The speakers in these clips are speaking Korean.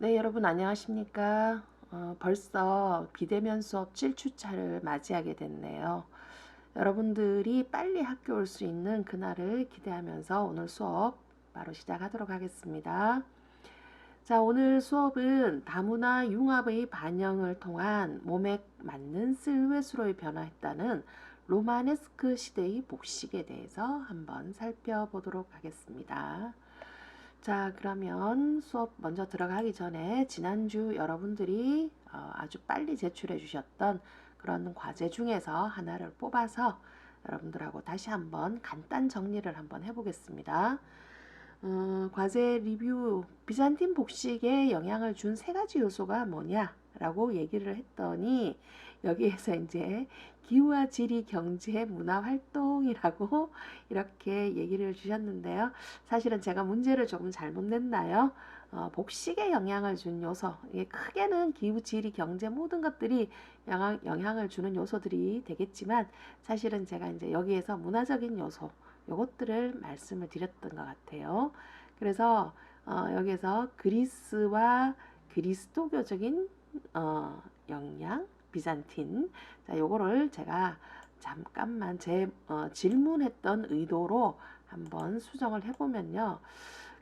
네, 여러분 안녕하십니까? 벌써 비대면 수업 7주차를 맞이하게 됐네요. 여러분들이 빨리 학교 올 수 있는 그날을 기대하면서 오늘 수업 바로 시작하도록 하겠습니다. 자, 오늘 수업은 다문화 융합의 반영을 통한 몸에 맞는 실루엣으로 변화했다는 로마네스크 시대의 복식에 대해서 한번 살펴보도록 하겠습니다. 자, 그러면 수업 먼저 들어가기 전에 지난주 여러분들이 아주 빨리 제출해 주셨던 그런 과제 중에서 하나를 뽑아서 여러분들하고 다시 한번 간단 정리를 한번 해보겠습니다. 과제 리뷰, 비잔틴 복식에 영향을 준 세 가지 요소가 뭐냐라고 얘기를 했더니 여기에서 이제 기후와 지리, 경제, 문화 활동이라고 이렇게 얘기를 주셨는데요. 사실은 제가 문제를 조금 잘못 냈나요? 복식에 영향을 준 요소, 이게 크게는 기후, 지리, 경제 모든 것들이 영향을 주는 요소들이 되겠지만 사실은 제가 이제 여기에서 문화적인 요소, 요것들을 말씀을 드렸던 것 같아요. 그래서 여기서 그리스와 그리스도교적인 영향, 비잔틴, 자, 요거를 제가 잠깐만 제 질문했던 의도로 한번 수정을 해보면요.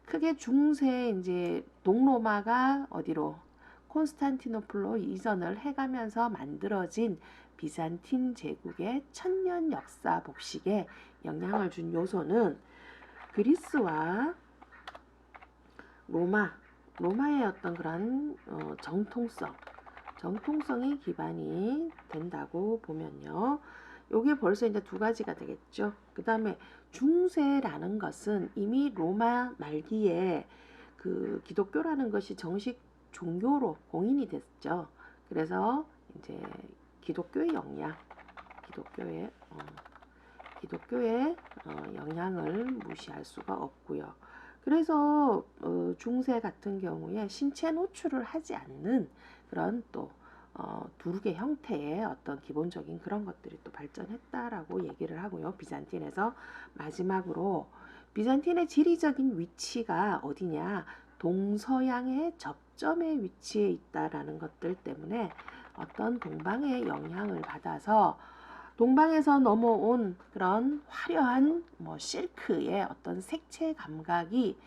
크게 중세 이제 동로마가 어디로 콘스탄티노플로 이전을 해가면서 만들어진 비잔틴 제국의 천년 역사 복식에 영향을 준 요소는 그리스와 로마의 어떤 그런 정통성이 기반이 된다고 보면요. 요게 벌써 이제 두 가지가 되겠죠. 그 다음에 중세라는 것은 이미 로마 말기에 그 기독교라는 것이 정식 종교로 공인이 됐죠. 그래서 이제 기독교의 영향, 기독교의 어, 기독교의 영향을 무시할 수가 없고요. 그래서 중세 같은 경우에 신체 노출을 하지 않는 그런 또 두르게 형태의 어떤 기본적인 그런 것들이 또 발전했다라고 얘기를 하고요. 비잔틴에서 마지막으로 비잔틴의 지리적인 위치가 어디냐? 동서양의 접점의 위치에 있다라는 것들 때문에 어떤 동방의 영향을 받아서 동방에서 넘어온 그런 화려한 뭐 실크의 어떤 색채 감각이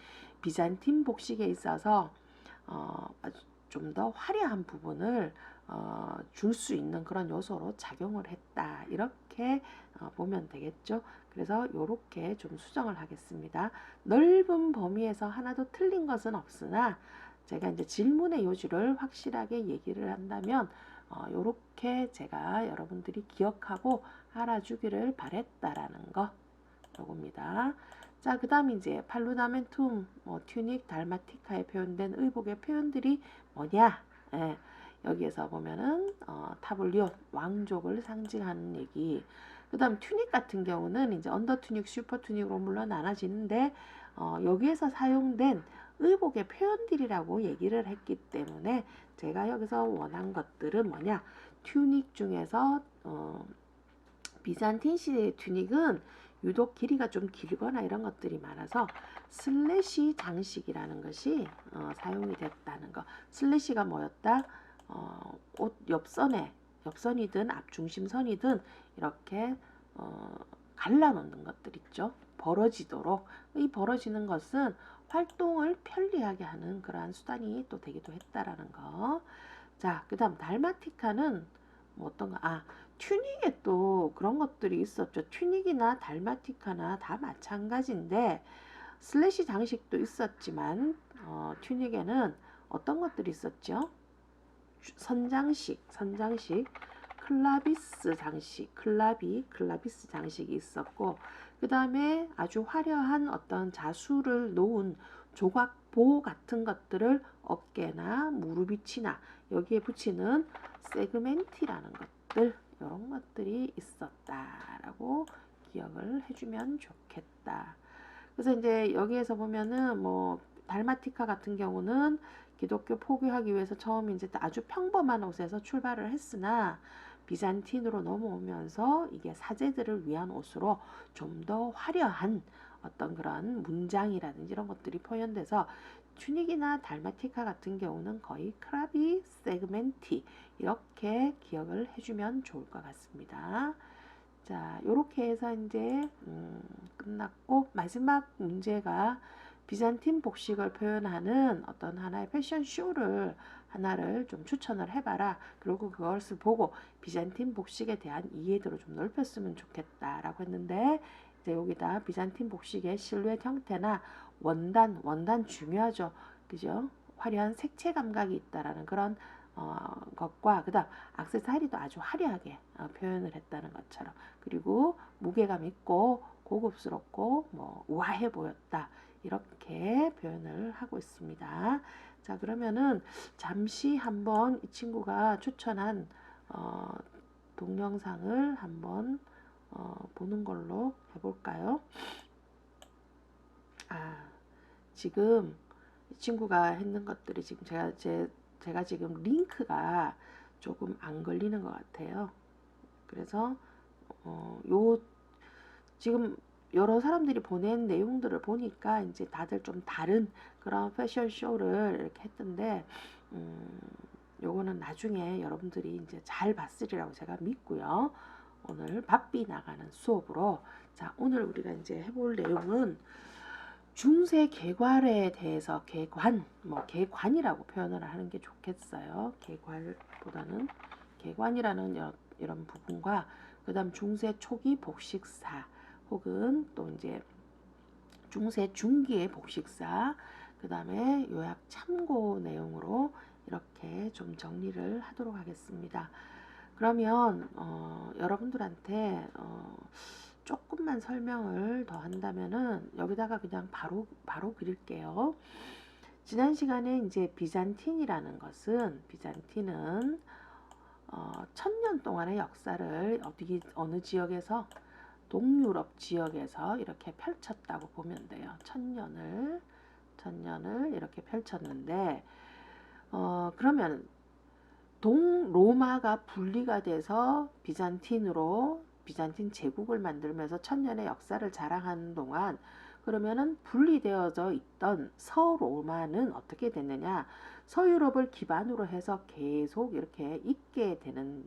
비잔틴 복식에 있어서 좀 더 화려한 부분을 줄 수 있는 그런 요소로 작용을 했다. 이렇게 보면 되겠죠. 그래서 이렇게 좀 수정을 하겠습니다. 넓은 범위에서 하나도 틀린 것은 없으나 제가 이제 질문의 요지를 확실하게 얘기를 한다면 요렇게 제가 여러분들이 기억하고 알아주기를 바랬다라는 거 요겁니다. 자, 그 다음 이제 팔루다멘툼, 튜닉, 달마티카에 표현된 의복의 표현들이 뭐냐? 예, 여기에서 보면은 타블리온, 왕족을 상징하는 얘기. 그 다음 튜닉 같은 경우는 이제 언더 튜닉, 슈퍼 튜닉으로 물론 나눠지는데 여기에서 사용된 의복의 표현들이라고 얘기를 했기 때문에 제가 여기서 원한 것들은 뭐냐? 튜닉 중에서 비잔틴 시대의 튜닉은 유독 길이가 좀 길거나 이런 것들이 많아서 슬래시 장식이라는 것이 사용이 됐다는 거. 슬래시가 뭐였다? 옷 옆선이든 앞중심선이든 이렇게 갈라놓는 것들 있죠. 벌어지도록. 이 벌어지는 것은 활동을 편리하게 하는 그러한 수단이 또 되기도 했다라는 거. 자, 그 다음 달마티카는 뭐 어떤가? 튜닉에 또 그런 것들이 있었죠. 튜닉이나 달마티카나 다 마찬가지인데 슬래시 장식도 있었지만 튜닉에는 어떤 것들이 있었죠? 선장식, 클라비스 장식, 클라비스 장식이 있었고, 그 다음에 아주 화려한 어떤 자수를 놓은 조각보 같은 것들을 어깨나 무릎 위치나 여기에 붙이는 세그멘티라는 것들, 이런 것들이 있었다라고 기억을 해주면 좋겠다. 그래서 이제 여기에서 보면은 뭐 달마티카 같은 경우는 기독교 포교하기 위해서 처음 이제 아주 평범한 옷에서 출발을 했으나 비잔틴으로 넘어오면서 이게 사제들을 위한 옷으로 좀 더 화려한 어떤 그런 문장이라든지 이런 것들이 표현돼서 튜닉이나 달마티카 같은 경우는 거의 크라비 세그멘티 이렇게 기억을 해주면 좋을 것 같습니다. 자, 요렇게 해서 이제 끝났고 마지막 문제가 비잔틴 복식을 표현하는 어떤 하나의 패션 쇼를 하나를 좀 추천을 해봐라. 그리고 그것을 보고 비잔틴 복식에 대한 이해도를 좀 넓혔으면 좋겠다라고 했는데 이제 여기다 비잔틴 복식의 실루엣 형태나 원단 중요하죠. 그죠? 화려한 색채 감각이 있다라는 그런 것과 그다음 액세서리도 아주 화려하게 표현을 했다는 것처럼 그리고 무게감 있고 고급스럽고 뭐 우아해 보였다 이렇게 표현을 하고 있습니다. 자 그러면은 잠시 한번 이 친구가 추천한 동영상을 한번 보는 걸로 해볼까요? 지금 이 친구가 했는 것들이 지금 제가 지금 링크가 조금 안 걸리는 것 같아요. 그래서 지금 여러 사람들이 보낸 내용들을 보니까 이제 다들 좀 다른 그런 패션쇼를 이렇게 했던데 요거는 나중에 여러분들이 이제 잘 봤으리라고 제가 믿고요. 오늘 바삐 나가는 수업으로 자 오늘 우리가 이제 해볼 내용은 중세 개괄에 대해서 개관이라고 표현을 하는 게 좋겠어요. 개괄보다는 개관이라는 이런 부분과 그 다음 중세 초기 복식사 혹은 또 이제 중세 중기의 복식사 그 다음에 요약 참고 내용으로 이렇게 좀 정리를 하도록 하겠습니다. 그러면 여러분들한테 조금만 설명을 더 한다면은 여기다가 그냥 바로 그릴게요. 지난 시간에 이제 비잔틴이라는 것은 비잔틴은 1000년 동안의 역사를 어느 지역에서 동유럽 지역에서 이렇게 펼쳤다고 보면 돼요. 1000년을 이렇게 펼쳤는데 그러면 동로마가 분리가 돼서 비잔틴 제국을 만들면서 1000년의 역사를 자랑하는 동안 그러면은 분리되어져 있던 서로마는 어떻게 됐느냐? 서유럽을 기반으로 해서 계속 이렇게 있게 되는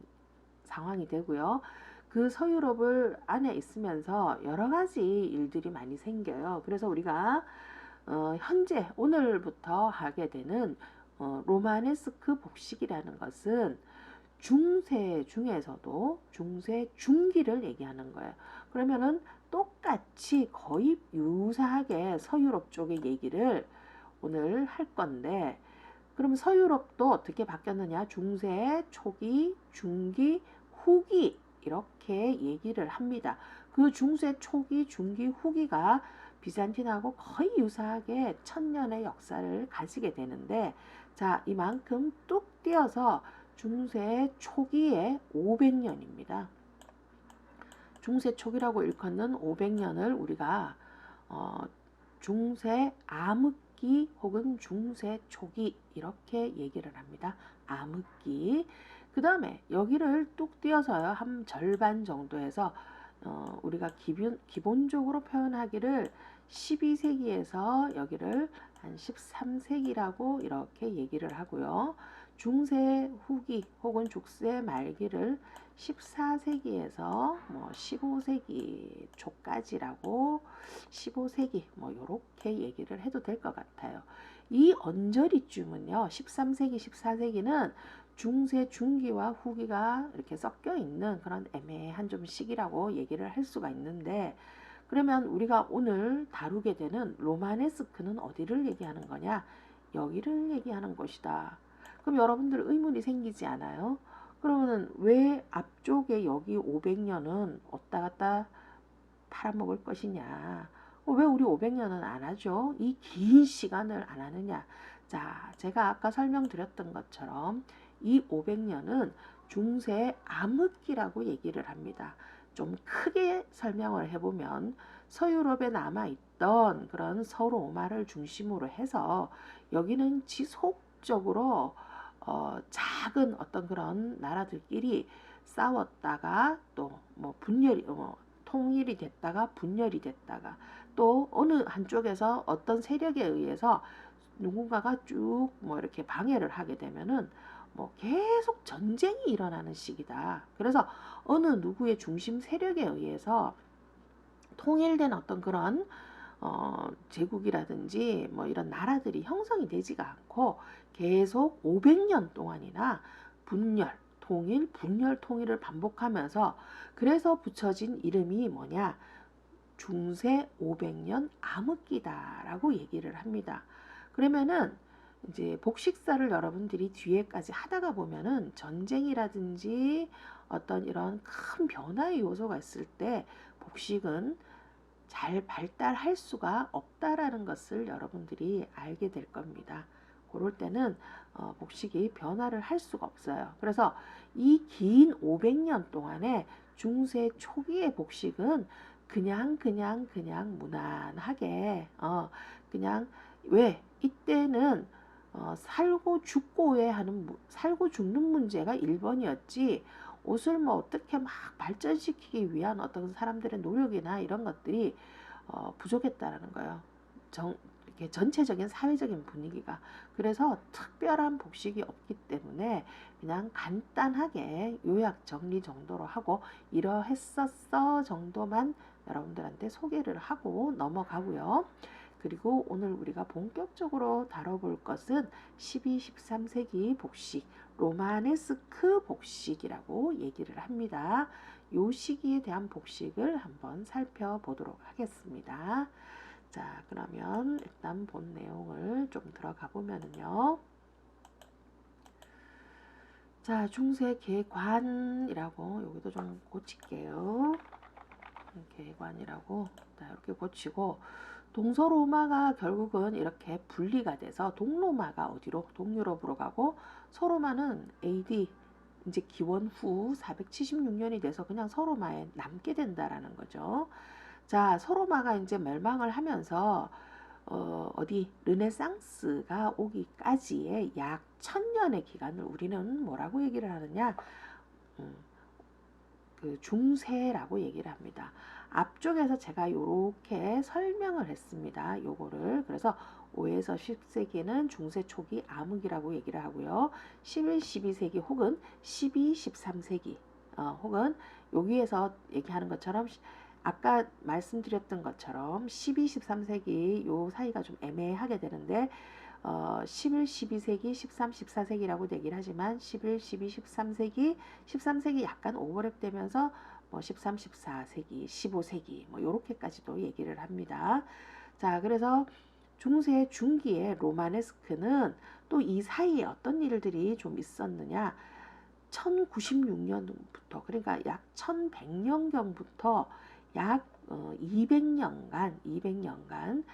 상황이 되고요. 그 서유럽을 안에 있으면서 여러 가지 일들이 많이 생겨요. 그래서 우리가 현재 오늘부터 하게 되는 로마네스크 복식이라는 것은 중세 중에서도 중세 중기를 얘기하는 거예요. 그러면은 똑같이 거의 유사하게 서유럽 쪽의 얘기를 오늘 할 건데 그럼 서유럽도 어떻게 바뀌었느냐? 중세, 초기, 중기, 후기 이렇게 얘기를 합니다. 그 중세, 초기, 중기, 후기가 비잔틴하고 거의 유사하게 1000년의 역사를 가지게 되는데 자 이만큼 뚝 띄어서 중세 초기에 500년입니다. 중세 초기라고 일컫는 500년을 우리가 중세 암흑기 혹은 중세 초기 이렇게 얘기를 합니다. 암흑기. 그 다음에 여기를 뚝 띄어서요. 한 절반 정도에서 우리가 기본적으로 표현하기를 12세기에서 여기를 한 13세기라고 이렇게 얘기를 하고요. 중세 후기 혹은 중세 말기를 14세기에서 뭐 15세기 초까지라고 15세기 뭐 요렇게 얘기를 해도 될 것 같아요. 이 언저리쯤은요. 13세기, 14세기는 중세 중기와 후기가 이렇게 섞여 있는 그런 애매한 좀 시기라고 얘기를 할 수가 있는데 그러면 우리가 오늘 다루게 되는 로마네스크는 어디를 얘기하는 거냐? 여기를 얘기하는 것이다. 그럼 여러분들 의문이 생기지 않아요? 그러면 왜 앞쪽에 여기 500년은 왔다 갔다 팔아먹을 것이냐? 왜 우리 500년은 안 하죠? 이 긴 시간을 안 하느냐? 자, 제가 아까 설명드렸던 것처럼 이 500년은 중세 암흑기라고 얘기를 합니다. 좀 크게 설명을 해보면 서유럽에 남아있던 그런 서로마를 중심으로 해서 여기는 지속적으로 작은 어떤 그런 나라들끼리 싸웠다가 또 뭐 통일이 됐다가 분열이 됐다가 또 어느 한쪽에서 어떤 세력에 의해서 누군가가 쭉 뭐 이렇게 방해를 하게 되면은 뭐 계속 전쟁이 일어나는 시기다. 그래서 어느 누구의 중심 세력에 의해서 통일된 어떤 그런 제국이라든지 뭐 이런 나라들이 형성이 되지가 않고 계속 500년 동안이나 분열, 통일, 분열, 통일을 반복하면서 그래서 붙여진 이름이 뭐냐? 중세 500년 암흑기다라고 얘기를 합니다. 그러면은 이제 복식사를 여러분들이 뒤에까지 하다가 보면은 전쟁이라든지 어떤 이런 큰 변화의 요소가 있을 때 복식은 잘 발달할 수가 없다라는 것을 여러분들이 알게 될 겁니다. 그럴 때는 복식이 변화를 할 수가 없어요. 그래서 이 긴 500년 동안에 중세 초기의 복식은 그냥 무난하게 그냥 왜 이때는 살고 죽는 문제가 1번이었지 옷을 뭐 어떻게 막 발전시키기 위한 어떤 사람들의 노력이나 이런 것들이 부족했다라는 거예요. 이렇게 전체적인 사회적인 분위기가. 그래서 특별한 복식이 없기 때문에 그냥 간단하게 요약 정리 정도로 하고 이러했었어 정도만 여러분들한테 소개를 하고 넘어가고요. 그리고 오늘 우리가 본격적으로 다뤄볼 것은 12, 13세기 복식, 로마네스크 복식이라고 얘기를 합니다. 요 시기에 대한 복식을 한번 살펴보도록 하겠습니다. 자, 그러면 일단 본 내용을 좀 들어가 보면은요. 자, 중세 계관이라고 여기도 좀 고칠게요. 계관이라고 이렇게 고치고 동서로마가 결국은 이렇게 분리가 돼서 동로마가 어디로? 동유럽으로 가고 서로마는 AD 이제 기원 후 476년이 돼서 그냥 서로마에 남게 된다라는 거죠. 자, 서로마가 이제 멸망을 하면서 어디 르네상스가 오기까지의 약 1000년의 기간을 우리는 뭐라고 얘기를 하느냐? 그 중세라고 얘기를 합니다. 앞쪽에서 제가 이렇게 설명을 했습니다. 요거를 그래서 5에서 10세기는 중세 초기 암흑이라고 얘기를 하고요. 11, 12세기 혹은 12, 13세기 혹은 여기에서 얘기하는 것처럼 아까 말씀드렸던 것처럼 12, 13세기 요 사이가 좀 애매하게 되는데 11, 12세기, 13, 14세기라고 얘기를 하지만 11, 12, 13세기, 13세기 약간 오버랩 되면서 뭐 13, 14세기, 15세기 뭐 요렇게까지도 얘기를 합니다. 자, 그래서 중세 중기의 로마네스크는 또 이 사이에 어떤 일들이 좀 있었느냐? 1096년부터 그러니까 약 1100년경부터 약 200년간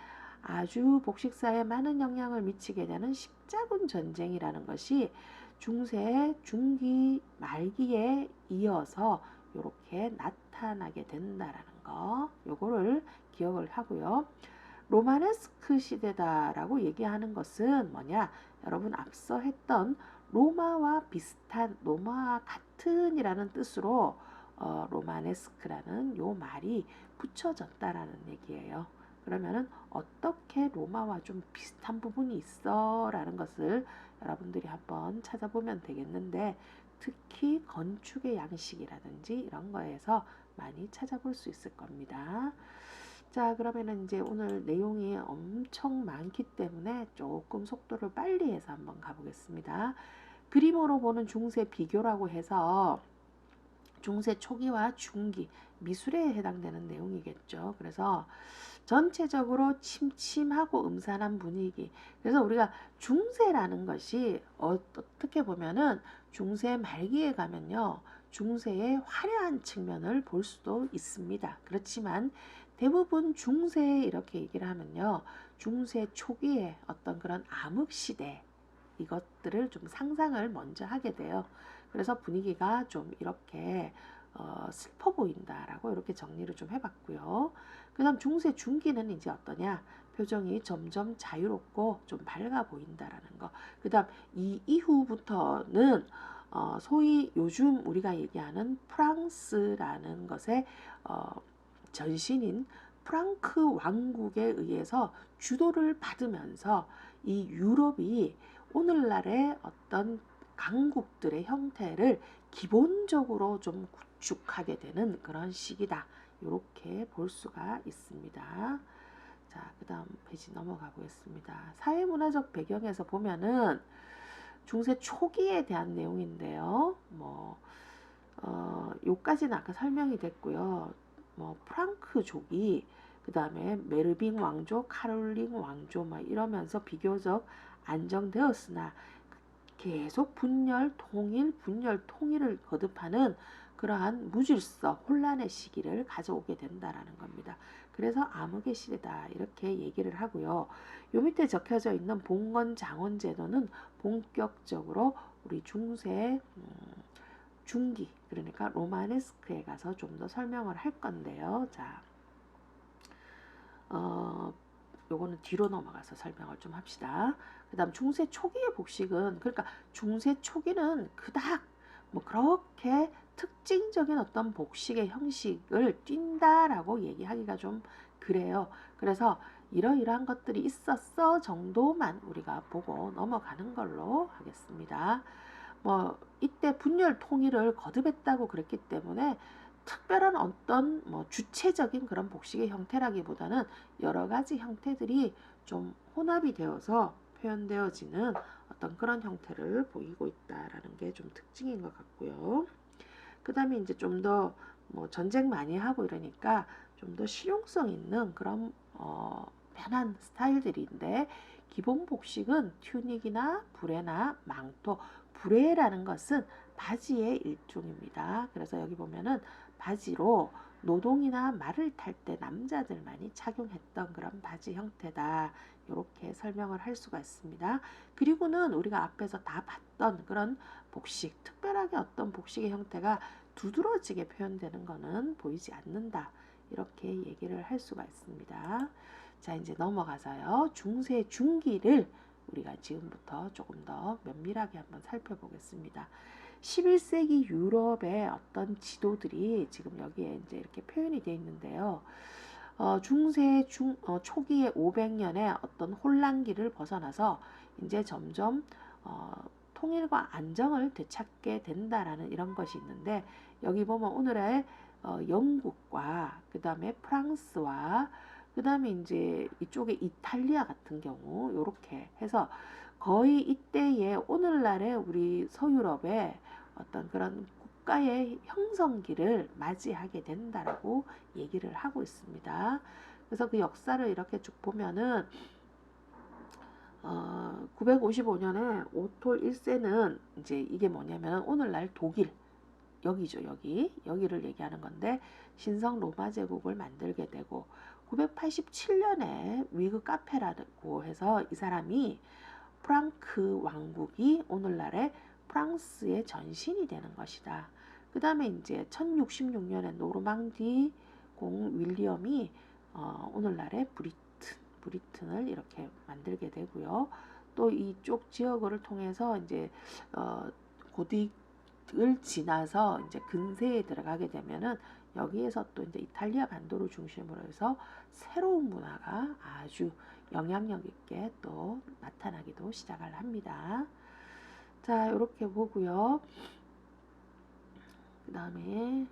아주 복식사에 많은 영향을 미치게 되는 십자군 전쟁이라는 것이 중세 중기 말기에 이어서 이렇게 나타나게 된다라는 거 요거를 기억을 하고요. 로마네스크 시대다라고 얘기하는 것은 뭐냐? 여러분 앞서 했던 로마와 비슷한 로마와 같은이라는 뜻으로 로마네스크라는 요 말이 붙여졌다라는 얘기예요. 그러면은 어떻게 로마와 좀 비슷한 부분이 있어 라는 것을 여러분들이 한번 찾아보면 되겠는데 특히 건축의 양식이라든지 이런 거에서 많이 찾아볼 수 있을 겁니다. 자, 그러면은 이제 오늘 내용이 엄청 많기 때문에 조금 속도를 빨리 해서 한번 가보겠습니다. 그림으로 보는 중세 비교라고 해서 중세 초기와 중기 미술에 해당되는 내용이겠죠. 그래서 전체적으로 침침하고 음산한 분위기. 그래서 우리가 중세라는 것이 어떻게 보면은 중세 말기에 가면요. 중세의 화려한 측면을 볼 수도 있습니다. 그렇지만 대부분 중세 이렇게 얘기를 하면요. 중세 초기에 어떤 그런 암흑시대 이것들을 좀 상상을 먼저 하게 돼요. 그래서 분위기가 좀 이렇게 슬퍼 보인다라고 이렇게 정리를 좀 해봤고요. 그 다음 중세 중기는 이제 어떠냐? 표정이 점점 자유롭고 좀 밝아 보인다라는 거. 그 다음 이 이후부터는 소위 요즘 우리가 얘기하는 프랑스라는 것의 전신인 프랑크 왕국에 의해서 주도를 받으면서 이 유럽이 오늘날의 어떤 강국들의 형태를 기본적으로 좀 구축하게 되는 그런 시기다. 이렇게 볼 수가 있습니다. 자, 그 다음 페이지 넘어가 보겠습니다. 사회문화적 배경에서 보면은 중세 초기에 대한 내용인데요. 요까지는 아까 설명이 됐고요. 프랑크족이 그 다음에 메르빙 왕조, 카롤링 왕조 이러면서 비교적 안정되었으나 계속 분열 통일을 거듭하는 그러한 무질서, 혼란의 시기를 가져오게 된다라는 겁니다. 그래서 암흑의 시대다 이렇게 얘기를 하고요. 요 밑에 적혀져 있는 봉건 장원 제도는 본격적으로 우리 중세 중기 그러니까 로마네스크에 가서 좀 더 설명을 할 건데요. 자, 요거는 뒤로 넘어가서 설명을 좀 합시다. 그 다음 중세 초기의 복식은 그러니까 중세 초기는 그닥 그렇게 특징적인 어떤 복식의 형식을 띈다라고 얘기하기가 좀 그래요. 그래서 이러이러한 것들이 있었어 정도만 우리가 보고 넘어가는 걸로 하겠습니다. 이때 분열 통일을 거듭했다고 그랬기 때문에 특별한 어떤 주체적인 그런 복식의 형태라기보다는 여러 가지 형태들이 좀 혼합이 되어서 표현되어지는 어떤 그런 형태를 보이고 있다라는 게 좀 특징인 것 같고요. 그 다음에 이제 좀 더 전쟁 많이 하고 이러니까 좀 더 실용성 있는 그런 편한 스타일들인데 기본 복식은 튜닉이나 브레나 망토, 브레라는 것은 바지의 일종입니다. 그래서 여기 보면은 바지로 노동이나 말을 탈 때 남자들 많이 착용했던 그런 바지 형태다. 이렇게 설명을 할 수가 있습니다. 그리고는 우리가 앞에서 다 봤던 그런 복식, 특별하게 어떤 복식의 형태가 두드러지게 표현되는 것은 보이지 않는다. 이렇게 얘기를 할 수가 있습니다. 자, 이제 넘어가서요. 중세 중기를 우리가 지금부터 조금 더 면밀하게 한번 살펴보겠습니다. 11세기 유럽의 어떤 지도들이 지금 여기에 이제 이렇게 표현이 되어 있는데요. 중세 초기의 500년의 어떤 혼란기를 벗어나서 이제 점점 통일과 안정을 되찾게 된다라는 이런 것이 있는데 여기 보면 오늘의 영국과 그 다음에 프랑스와 그 다음에 이제 이쪽에 이탈리아 같은 경우 이렇게 해서 거의 이때에 오늘날의 우리 서유럽의 어떤 그런 국가의 형성기를 맞이하게 된다라고 얘기를 하고 있습니다. 그래서 그 역사를 이렇게 쭉 보면은 955년에 오토 1세는 이제 이게 뭐냐면 오늘날 독일 여기죠. 여기를 얘기하는 건데 신성 로마 제국을 만들게 되고 987년에 위그 카페라고 해서 이 사람이 프랑크 왕국이 오늘날의 프랑스의 전신이 되는 것이다. 그 다음에 이제 1066년에 노르망디 공 윌리엄이 오늘날의 브리튼을 이렇게 만들게 되고요. 또 이쪽 지역을 통해서 이제 고딕을 지나서 이제 근세에 들어가게 되면은 여기에서 또 이제 이탈리아 반도를 중심으로 해서 새로운 문화가 아주 영향력 있게 또 나타나기도 시작을 합니다. 자, 이렇게 보고요. 그 다음에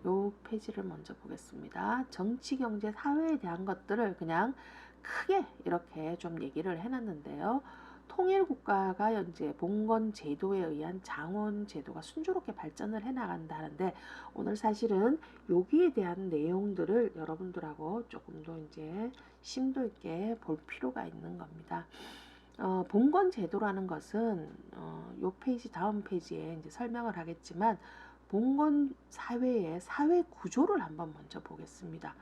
요 페이지를 먼저 보겠습니다. 정치, 경제, 사회에 대한 것들을 그냥 크게 이렇게 좀 얘기를 해놨는데요. 통일국가가 이제 봉건 제도에 의한 장원 제도가 순조롭게 발전을 해나간다는데 오늘 사실은 여기에 대한 내용들을 여러분들하고 조금 더 이제 심도 있게 볼 필요가 있는 겁니다. 봉건 제도라는 것은 요 페이지 다음 페이지에 이제 설명을 하겠지만 봉건 사회의 사회 구조를 한번 먼저 보겠습니다.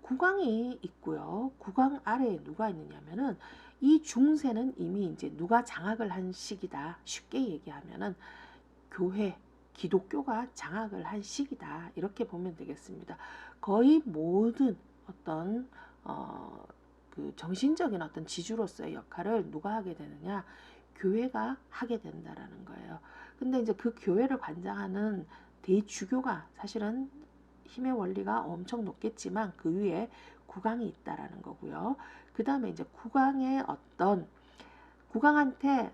국왕이 있고요. 국왕 아래에 누가 있느냐면은 이 중세는 이미 이제 누가 장악을 한 시기다. 쉽게 얘기하면은 교회, 기독교가 장악을 한 시기다. 이렇게 보면 되겠습니다. 거의 모든 어떤 그 정신적인 어떤 지주로서의 역할을 누가 하게 되느냐? 교회가 하게 된다라는 거예요. 근데 이제 그 교회를 관장하는 대주교가 사실은 힘의 원리가 엄청 높겠지만 그 위에 국왕이 있다라는 거고요. 그 다음에 이제 국왕의 어떤 국왕한테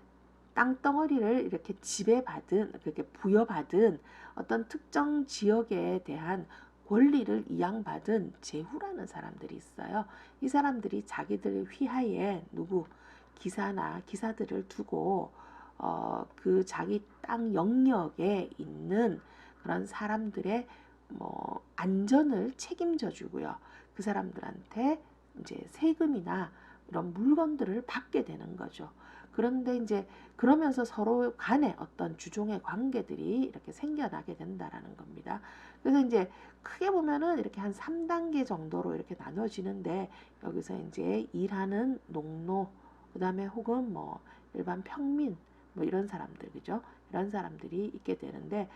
땅덩어리를 이렇게 지배받은, 그렇게 부여받은 어떤 특정 지역에 대한 권리를 이양받은 제후라는 사람들이 있어요. 이 사람들이 자기들의 휘하에 기사나 기사들을 두고 그 자기 땅 영역에 있는 그런 사람들의 뭐 안전을 책임져 주고요. 그 사람들한테 이제 세금이나 이런 물건들을 받게 되는 거죠. 그런데 이제 그러면서 서로 간에 어떤 주종의 관계들이 이렇게 생겨나게 된다라는 겁니다. 그래서 이제 크게 보면은 이렇게 한 3단계 정도로 이렇게 나눠지는데, 여기서 이제 일하는 농노, 그 다음에 혹은 뭐 일반 평민, 뭐 이런 사람들, 그죠? 이런 사람들이 있게 되는데,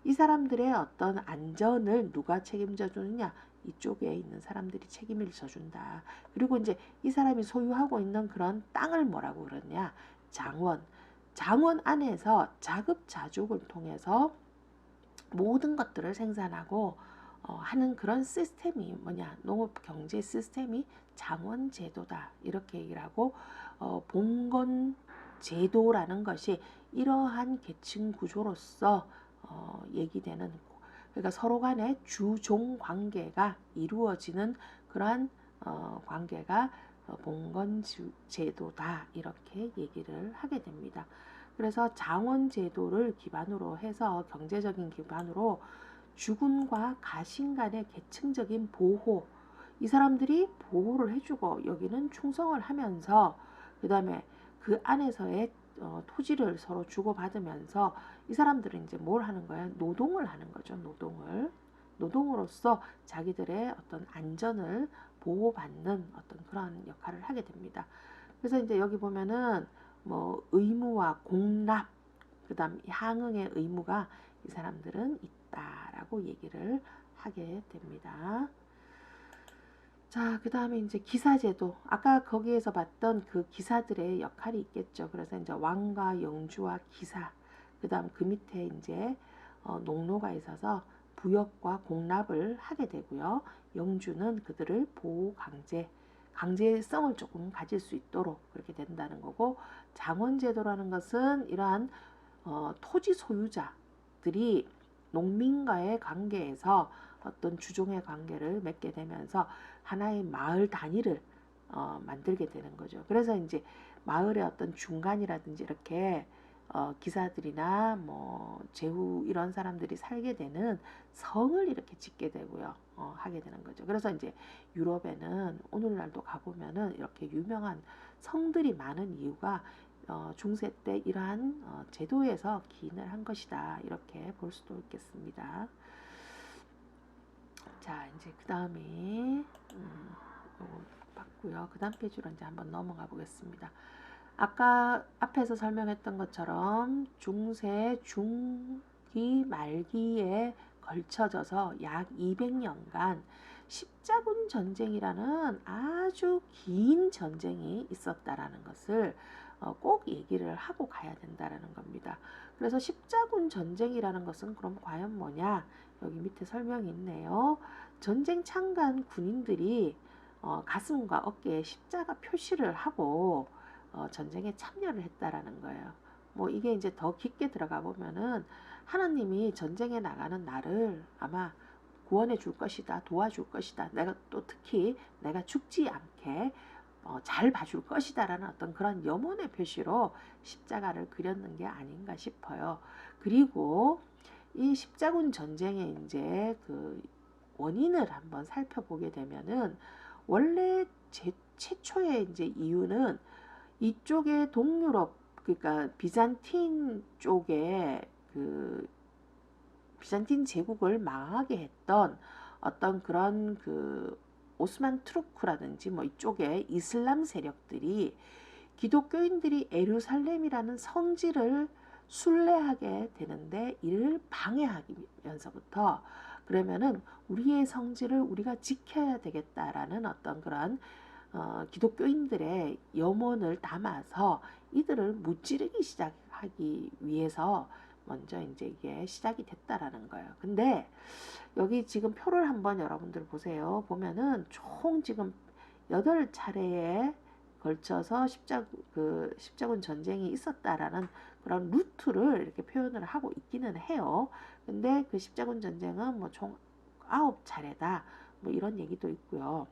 이 사람들의 어떤 안전을 누가 책임져 주느냐? 이쪽에 있는 사람들이 책임을 져준다. 그리고 이제 이 사람이 소유하고 있는 그런 땅을 뭐라고 그러냐? 장원. 장원 안에서 자급자족을 통해서 모든 것들을 생산하고 하는 그런 시스템이 뭐냐? 농업 경제 시스템이 장원제도다. 이렇게 얘기를 하고, 봉건 제도라는 것이 이러한 계층 구조로서 얘기되는, 그러니까 서로 간의 주종 관계가 이루어지는 그러한 관계가 봉건 제도다, 이렇게 얘기를 하게 됩니다. 그래서 장원 제도를 기반으로 해서, 경제적인 기반으로 주군과 가신 간의 계층적인 보호, 이 사람들이 보호를 해주고 여기는 충성을 하면서, 그 다음에 그 안에서의 토지를 서로 주고받으면서 이 사람들은 이제 뭘 하는 거야? 노동을 하는 거죠. 노동으로서 자기들의 어떤 안전을 보호받는 어떤 그런 역할을 하게 됩니다. 그래서 이제 여기 보면은 뭐 의무와 공납, 그다음 향응의 의무가 이 사람들은 있다라고 얘기를 하게 됩니다. 자, 그 다음에 이제 기사제도. 아까 거기에서 봤던 그 기사들의 역할이 있겠죠. 그래서 이제 왕과 영주와 기사. 그 다음 그 밑에 이제 농노가 있어서 부역과 공납을 하게 되고요. 영주는 그들을 보호 강제성을 조금 가질 수 있도록 그렇게 된다는 거고, 장원제도라는 것은 이러한 토지 소유자들이 농민과의 관계에서 어떤 주종의 관계를 맺게 되면서 하나의 마을 단위를 만들게 되는 거죠. 그래서 이제 마을의 어떤 중간이라든지 이렇게 기사들이나 뭐 제후 이런 사람들이 살게 되는 성을 이렇게 짓게 되고요. 하게 되는 거죠. 그래서 이제 유럽에는 오늘날도 가보면은 이렇게 유명한 성들이 많은 이유가 중세 때 이러한 제도에서 기인을 한 것이다, 이렇게 볼 수도 있겠습니다. 자, 이제 그 다음에 요거 봤고요. 그 다음 페이지로 이제 한번 넘어가 보겠습니다. 아까 앞에서 설명했던 것처럼 중세 중기 말기에 걸쳐져서 약 200년간 십자군 전쟁이라는 아주 긴 전쟁이 있었다라는 것을 꼭 얘기를 하고 가야 된다라는 겁니다. 그래서 십자군 전쟁이라는 것은 그럼 과연 뭐냐? 여기 밑에 설명이 있네요. 전쟁 참가한 군인들이 가슴과 어깨에 십자가 표시를 하고 전쟁에 참여를 했다라는 거예요. 뭐 이게 이제 더 깊게 들어가 보면은 하나님이 전쟁에 나가는 나를 아마 구원해 줄 것이다, 도와줄 것이다, 내가 또 특히 내가 죽지 않게 잘 봐줄 것이다라는 어떤 그런 염원의 표시로 십자가를 그렸는 게 아닌가 싶어요. 그리고 이 십자군 전쟁의 이제 그 원인을 한번 살펴보게 되면은, 원래 최초의 이제 이유는 이쪽에 동유럽, 그러니까 비잔틴 쪽에 그 비잔틴 제국을 망하게 했던 어떤 그런 그 오스만 투르크라든지 뭐 이쪽에 이슬람 세력들이 기독교인들이 에루살렘이라는 성지를 순례하게 되는데 이를 방해하면서부터, 그러면은 우리의 성지를 우리가 지켜야 되겠다라는 어떤 그런 기독교인들의 염원을 담아서 이들을 무찌르기 시작하기 위해서 먼저 이제 이게 시작이 됐다라는 거예요. 근데 여기 지금 표를 한번 여러분들 보세요. 보면은 총 지금 8차례의 걸쳐서 십자군 전쟁이 있었다라는 그런 루트를 이렇게 표현을 하고 있기는 해요. 근데 그 십자군 전쟁은 뭐 총 9차례다. 뭐 이런 얘기도 있고요.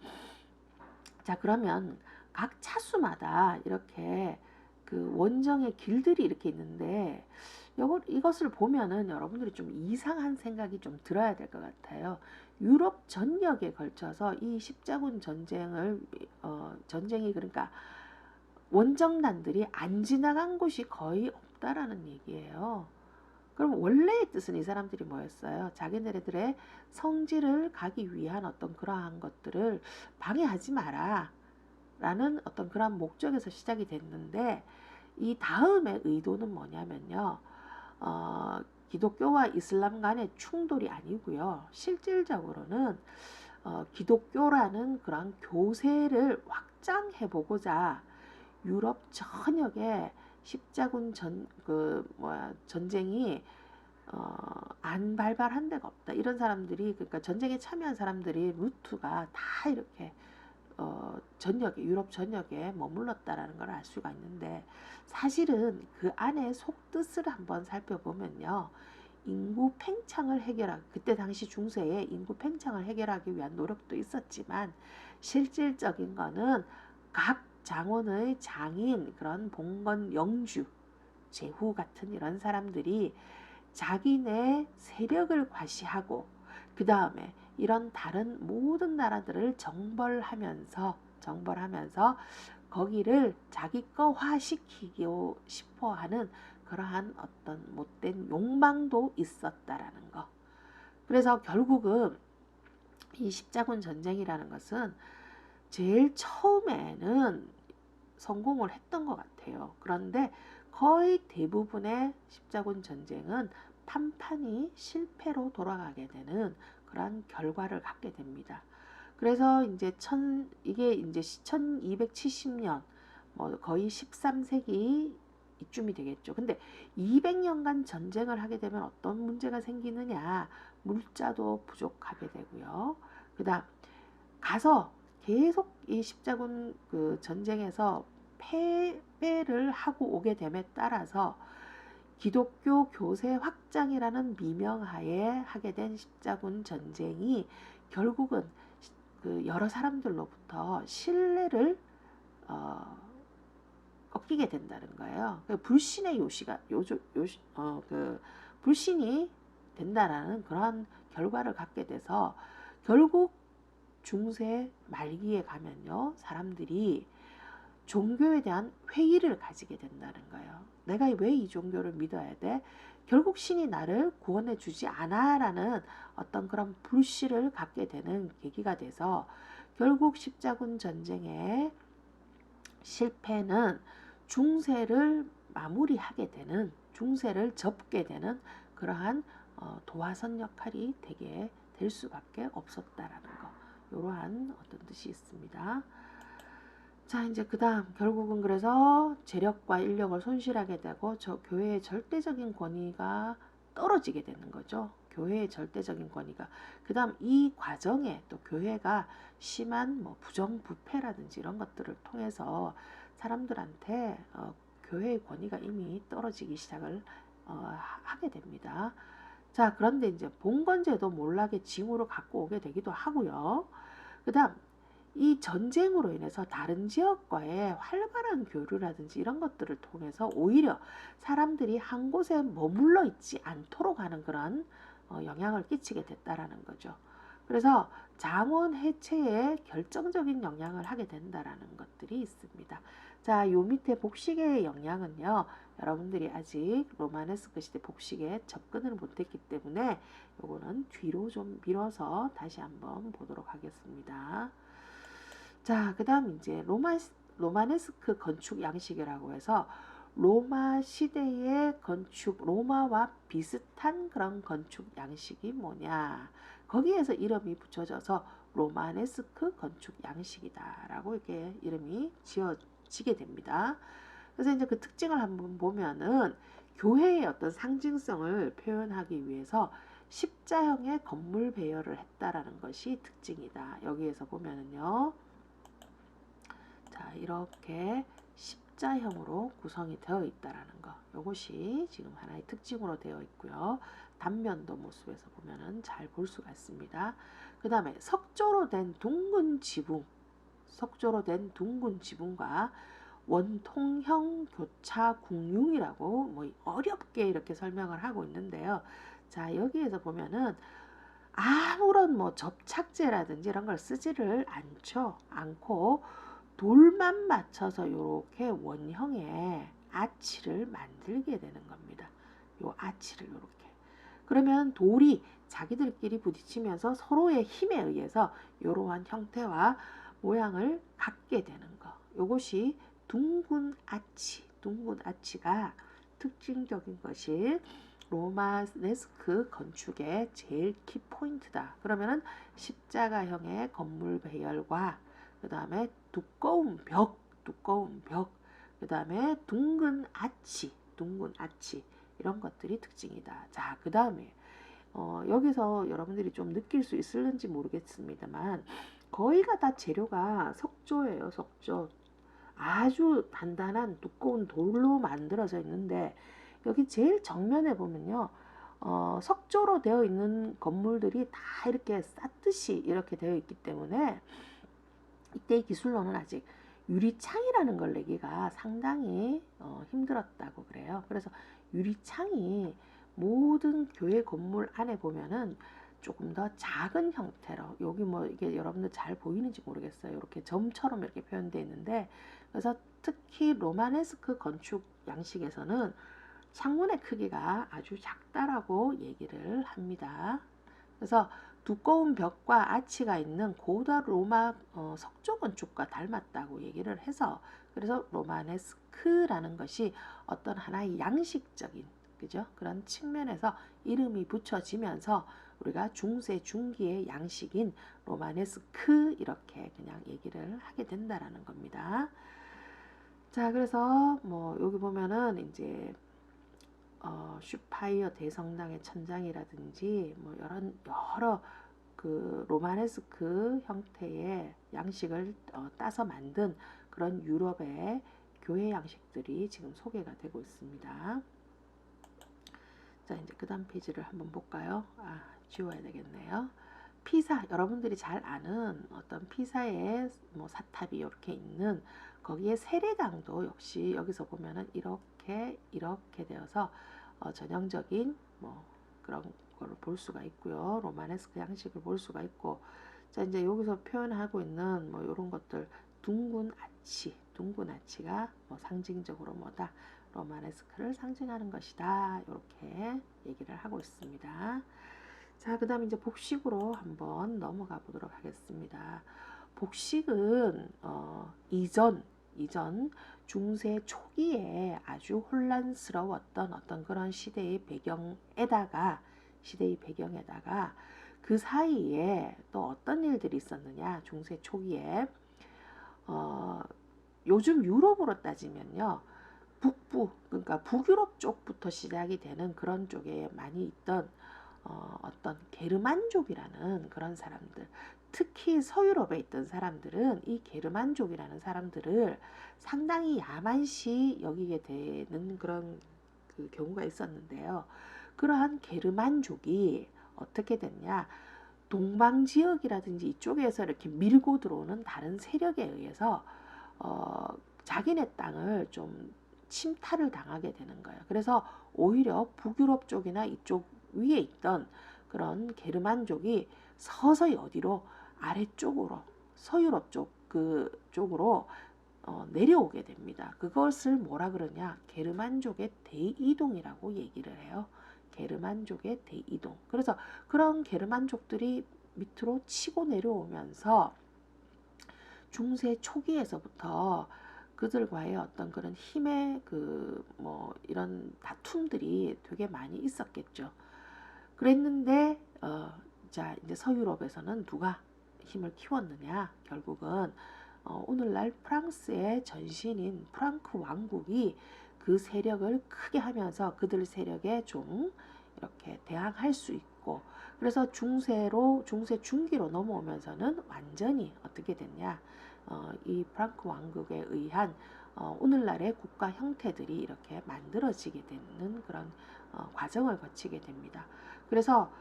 자, 그러면 각 차수마다 이렇게 그 원정의 길들이 이렇게 있는데 이것을 보면은 여러분들이 좀 이상한 생각이 좀 들어야 될 것 같아요. 유럽 전역에 걸쳐서 이 십자군 전쟁이 그러니까 원정단들이 안 지나간 곳이 거의 없다라는 얘기예요. 그럼 원래의 뜻은 이 사람들이 뭐였어요? 자기네들의 성지를 가기 위한 어떤 그러한 것들을 방해하지 마라 라는 어떤 그런 목적에서 시작이 됐는데, 이 다음의 의도는 뭐냐면요, 기독교와 이슬람 간의 충돌이 아니고요, 실질적으로는 기독교라는 그런 교세를 확장해보고자 유럽 전역에 십자군 전쟁이 안 발발한 데가 없다. 이런 사람들이, 그러니까 전쟁에 참여한 사람들이 루트가 다 이렇게 전역에, 유럽 전역에 머물렀다라는 걸 알 수가 있는데, 사실은 그 안에 속뜻을 한번 살펴보면요, 인구 팽창을 해결하기, 그때 당시 중세에 인구 팽창을 해결하기 위한 노력도 있었지만, 실질적인 거는 각 장원의 장인, 그런 봉건, 영주, 제후 같은 이런 사람들이 자기네 세력을 과시하고, 그 다음에 이런 다른 모든 나라들을 정벌하면서 거기를 자기 거화시키고 싶어 하는 그러한 어떤 못된 욕망도 있었다라는 거. 그래서 결국은 이 십자군 전쟁이라는 것은 제일 처음에는 성공을 했던 것 같아요. 그런데 거의 대부분의 십자군 전쟁은 판판이 실패로 돌아가게 되는 그런 결과를 갖게 됩니다. 그래서 이제 이게 이제 1270년, 뭐 거의 13세기 이쯤이 되겠죠. 근데 200년간 전쟁을 하게 되면 어떤 문제가 생기느냐? 물자도 부족하게 되고요. 그다음 가서 계속 이 십자군 그 전쟁에서 패배를 하고 오게 됨에 따라서 기독교 교세 확장이라는 미명하에 하게 된 십자군 전쟁이 결국은 그 여러 사람들로부터 신뢰를 꺾이게 된다는 거예요. 불신의 불신이 된다라는 그런 결과를 갖게 돼서 결국 중세 말기에 가면요, 사람들이 종교에 대한 회의를 가지게 된다는 거예요. 내가 왜 이 종교를 믿어야 돼? 결국 신이 나를 구원해 주지 않아라는 어떤 그런 불씨를 갖게 되는 계기가 돼서 결국 십자군 전쟁의 실패는 중세를 마무리하게 되는, 중세를 접게 되는 그러한 도화선 역할이 되게 될 수밖에 없었다라는 거, 이러한 어떤 뜻이 있습니다. 자, 이제 그 다음 결국은 그래서 재력과 인력을 손실하게 되고 교회의 절대적인 권위가 떨어지게 되는 거죠. 교회의 절대적인 권위가. 그 다음 이 과정에 또 교회가 심한 뭐 부정부패라든지 이런 것들을 통해서 사람들한테 교회의 권위가 이미 떨어지기 시작을 하게 됩니다. 자, 그런데 이제 봉건제도 몰락의 징후로 갖고 오게 되기도 하고요. 그 다음 이 전쟁으로 인해서 다른 지역과의 활발한 교류라든지 이런 것들을 통해서 오히려 사람들이 한 곳에 머물러 있지 않도록 하는 그런 영향을 끼치게 됐다라는 거죠. 그래서 장원 해체에 결정적인 영향을 하게 된다라는 것들이 있습니다. 자, 요 밑에 복식의 영향은요, 여러분들이 아직 로마네스크 시대 복식에 접근을 못했기 때문에 요거는 뒤로 좀 밀어서 다시 한번 보도록 하겠습니다. 자, 그 다음 이제 로마네스크 건축 양식이라고 해서 로마 시대의 건축, 로마와 비슷한 그런 건축 양식이 뭐냐, 거기에서 이름이 붙여져서 로마네스크 건축 양식이다라고 이렇게 이름이 지어지게 됩니다. 그래서 이제 그 특징을 한번 보면은 교회의 어떤 상징성을 표현하기 위해서 십자형의 건물 배열을 했다라는 것이 특징이다. 여기에서 보면은요, 자, 이렇게 십자형으로 구성이 되어 있다라는 거. 요것이 지금 하나의 특징으로 되어 있고요. 단면도 모습에서 보면은 잘 볼 수가 있습니다. 그 다음에 석조로 된 둥근 지붕, 석조로 된 둥근 지붕과 원통형 교차 궁융이라고 뭐 어렵게 이렇게 설명을 하고 있는데요. 자, 여기에서 보면은 아무런 뭐 접착제라든지 이런 걸 쓰지를 않고 돌만 맞춰서 이렇게 원형의 아치를 만들게 되는 겁니다. 요 아치를 이렇게. 그러면 돌이 자기들끼리 부딪히면서 서로의 힘에 의해서 이러한 형태와 모양을 갖게 되는 거. 요것이 둥근 아치, 둥근 아치가 특징적인 것이 로마네스크 건축의 제일 키포인트다. 그러면은 십자가형의 건물 배열과 그 다음에 두꺼운 벽, 그 다음에 둥근 아치 이런 것들이 특징이다. 자, 그 다음에 여기서 여러분들이 좀 느낄 수 있을는지 모르겠습니다만 거의가 다 재료가 석조예요. 석조. 아주 단단한 두꺼운 돌로 만들어져 있는데 여기 제일 정면에 보면요. 석조로 되어 있는 건물들이 다 이렇게 쌓듯이 이렇게 되어 있기 때문에 이때의 기술로는 아직 유리창이라는 걸 내기가 상당히 힘들었다고 그래요. 그래서 유리창이 모든 교회 건물 안에 보면은 조금 더 작은 형태로, 여기 뭐 이게 여러분들 잘 보이는지 모르겠어요. 이렇게 점처럼 이렇게 표현되어 있는데, 그래서 특히 로마네스크 건축 양식에서는 창문의 크기가 아주 작다라고 얘기를 합니다. 그래서 두꺼운 벽과 아치가 있는 고대 로마 석조 건축과 닮았다고 얘기를 해서, 그래서 로마네스크라는 것이 어떤 하나의 양식적인, 그죠? 그런 측면에서 이름이 붙여지면서 우리가 중세 중기의 양식인 로마네스크 이렇게 그냥 얘기를 하게 된다라는 겁니다. 자, 그래서 뭐 여기 보면은 이제 슈파이어 대성당의 천장이라든지 뭐 여러 그 로마네스크 형태의 양식을 따서 만든 그런 유럽의 교회 양식들이 지금 소개가 되고 있습니다. 자, 이제 그 다음 페이지를 한번 볼까요? 지워야 되겠네요. 피사, 여러분들이 잘 아는 어떤 피사의 뭐 사탑이 이렇게 있는 거기에 세례당도 역시 여기서 보면은 이렇게 되어서 전형적인 뭐 그런 걸 볼 수가 있고요. 로마네스크 양식을 볼 수가 있고, 자, 이제 여기서 표현하고 있는 뭐 이런 것들, 둥근 아치가 뭐 상징적으로 뭐다, 로마네스크를 상징하는 것이다, 이렇게 얘기를 하고 있습니다. 자, 그 다음에 이제 복식으로 한번 넘어가 보도록 하겠습니다. 복식은 이전 중세 초기에 아주 혼란스러웠던 어떤 그런 시대의 배경에다가 그 사이에 또 어떤 일들이 있었느냐, 중세 초기에 요즘 유럽으로 따지면요, 북부, 그러니까 북유럽 쪽부터 시작이 되는 그런 쪽에 많이 있던 어떤 게르만족이라는 그런 사람들, 특히 서유럽에 있던 사람들은 이 게르만족이라는 사람들을 상당히 야만시 여기게 되는 그런 그 경우가 있었는데요. 그러한 게르만족이 어떻게 됐냐, 동방 지역이라든지 이쪽에서 이렇게 밀고 들어오는 다른 세력에 의해서 자기네 땅을 좀 침탈을 당하게 되는 거예요. 그래서 오히려 북유럽 쪽이나 이쪽 위에 있던 그런 게르만족이 서서히 어디로, 아래쪽으로, 서유럽 쪽으로 내려오게 됩니다. 그것을 뭐라 그러냐, 게르만족의 대이동이라고 얘기를 해요. 게르만족의 대이동. 그래서 그런 게르만족들이 밑으로 치고 내려오면서 중세 초기에서부터 그들과의 어떤 그런 힘의 뭐 이런 다툼들이 되게 많이 있었겠죠. 그랬는데 자, 이제 서유럽에서는 누가 힘을 키웠느냐, 결국은 오늘날 프랑스의 전신인 프랑크 왕국이 그 세력을 크게 하면서 그들 세력에 좀 이렇게 대항할 수 있고, 그래서 중세 중기로 넘어오면서는 완전히 어떻게 됐냐, 이 프랑크 왕국에 의한 오늘날의 국가 형태들이 이렇게 만들어지게 되는 그런 과정을 거치게 됩니다. 그래서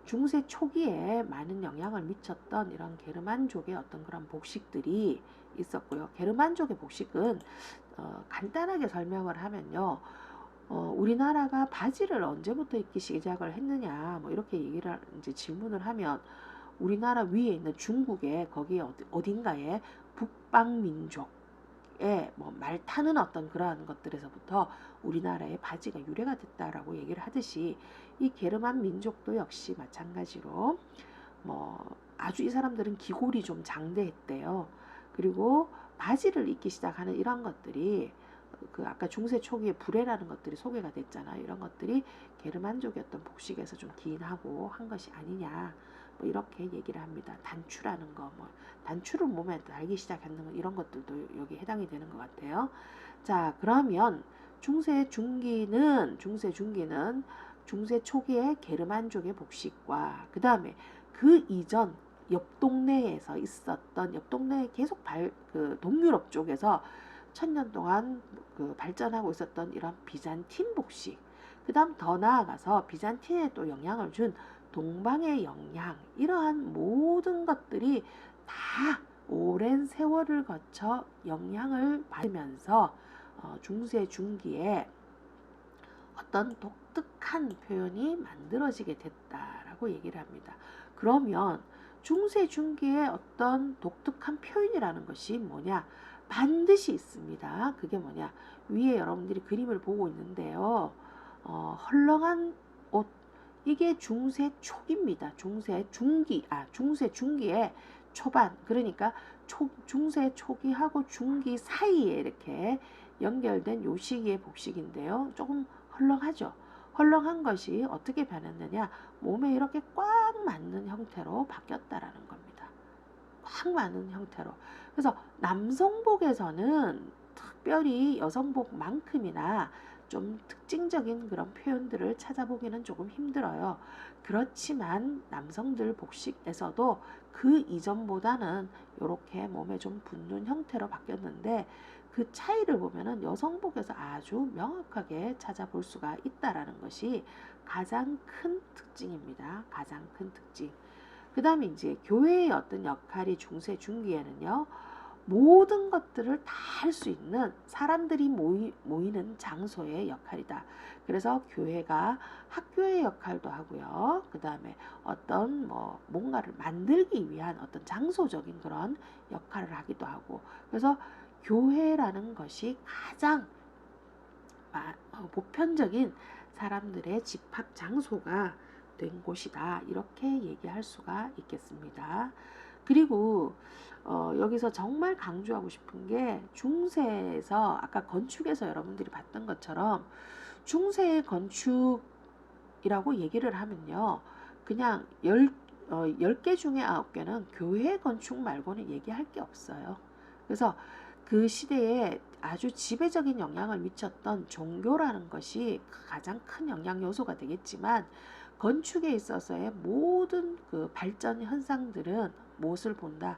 중세 초기에 많은 영향을 미쳤던 이런 게르만족의 어떤 그런 복식들이 있었고요. 게르만족의 복식은 간단하게 설명을 하면요. 우리나라가 바지를 언제부터 입기 시작을 했느냐, 뭐 이렇게 얘기를 이제 질문을 하면 우리나라 위에 있는 중국의 거기 어딘가에 북방민족의 뭐 말 타는 어떤 그러한 것들에서부터 우리나라의 바지가 유래가 됐다라고 얘기를 하듯이 이 게르만 민족도 역시 마찬가지로 뭐 아주 이 사람들은 기골이 좀 장대했대요. 그리고 바지를 입기 시작하는 이런 것들이 그 아까 중세 초기에 불에라는 것들이 소개가 됐잖아요. 이런 것들이 게르만족의 어떤 복식에서 좀 기인하고 한 것이 아니냐. 뭐 이렇게 얘기를 합니다. 단추라는 거, 뭐 단추를 몸에 달기 시작하는 거 이런 것들도 여기 해당이 되는 것 같아요. 자, 그러면 중세 중기는 중세 초기의 게르만족의 복식과 그 다음에 그 이전 옆 동네에서 있었던 옆 동네에 계속 그 동유럽 쪽에서 천년 동안 그 발전하고 있었던 이런 비잔틴 복식, 그 다음 더 나아가서 비잔틴에 또 영향을 준 동방의 영향, 이러한 모든 것들이 다 오랜 세월을 거쳐 영향을 받으면서 중세 중기에 어떤 독특한 표현이 만들어지게 됐다라고 얘기를 합니다. 그러면 중세 중기의 어떤 독특한 표현이라는 것이 뭐냐? 반드시 있습니다. 그게 뭐냐? 위에 여러분들이 그림을 보고 있는데요. 헐렁한 옷, 이게 중세 초기입니다. 중세 중기의 초반, 그러니까 중세 초기하고 중기 사이에 이렇게 연결된 요 시기의 복식인데요. 조금 헐렁하죠. 헐렁한 것이 어떻게 변했느냐? 몸에 이렇게 꽉 맞는 형태로 바뀌었다라는 겁니다. 꽉 맞는 형태로. 그래서 남성복에서는 특별히 여성복만큼이나 좀 특징적인 그런 표현들을 찾아보기는 조금 힘들어요. 그렇지만 남성들 복식에서도 그 이전보다는 이렇게 몸에 좀 붙는 형태로 바뀌었는데 그 차이를 보면은 여성복에서 아주 명확하게 찾아볼 수가 있다라는 것이 가장 큰 특징입니다. 가장 큰 특징. 그 다음에 이제 교회의 어떤 역할이 중세 중기에는요, 모든 것들을 다 할 수 있는 사람들이 모이는 장소의 역할이다. 그래서 교회가 학교의 역할도 하고요. 그 다음에 어떤 뭔가를 만들기 위한 어떤 장소적인 그런 역할을 하기도 하고. 그래서 교회라는 것이 가장 보편적인 사람들의 집합 장소가 된 곳이다. 이렇게 얘기할 수가 있겠습니다. 그리고 여기서 정말 강조하고 싶은 게 중세에서 아까 건축에서 여러분들이 봤던 것처럼 중세의 건축이라고 얘기를 하면요. 그냥 10개 중에 9개는 교회 건축 말고는 얘기할 게 없어요. 그래서 그 시대에 아주 지배적인 영향을 미쳤던 종교라는 것이 가장 큰 영향 요소가 되겠지만 건축에 있어서의 모든 그 발전 현상들은 무엇을 본다?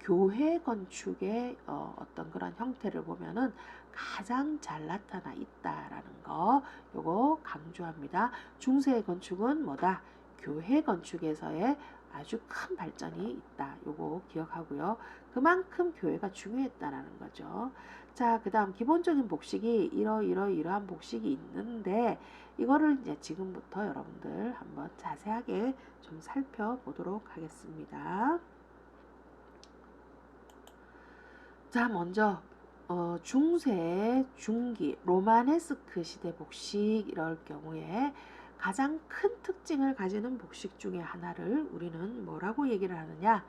교회 건축의 어떤 그런 형태를 보면은 가장 잘 나타나 있다라는 거, 요거 강조합니다. 중세의 건축은 뭐다? 교회 건축에서의 아주 큰 발전이 있다. 요거 기억하고요. 그만큼 교회가 중요했다라는 거죠. 자, 그 다음 기본적인 복식이 이러한 복식이 있는데 이거를 이제 지금부터 여러분들 한번 자세하게 좀 살펴보도록 하겠습니다. 자, 먼저 중세, 중기, 로마네스크 시대 복식 이럴 경우에 가장 큰 특징을 가지는 복식 중에 하나를 우리는 뭐라고 얘기를 하느냐?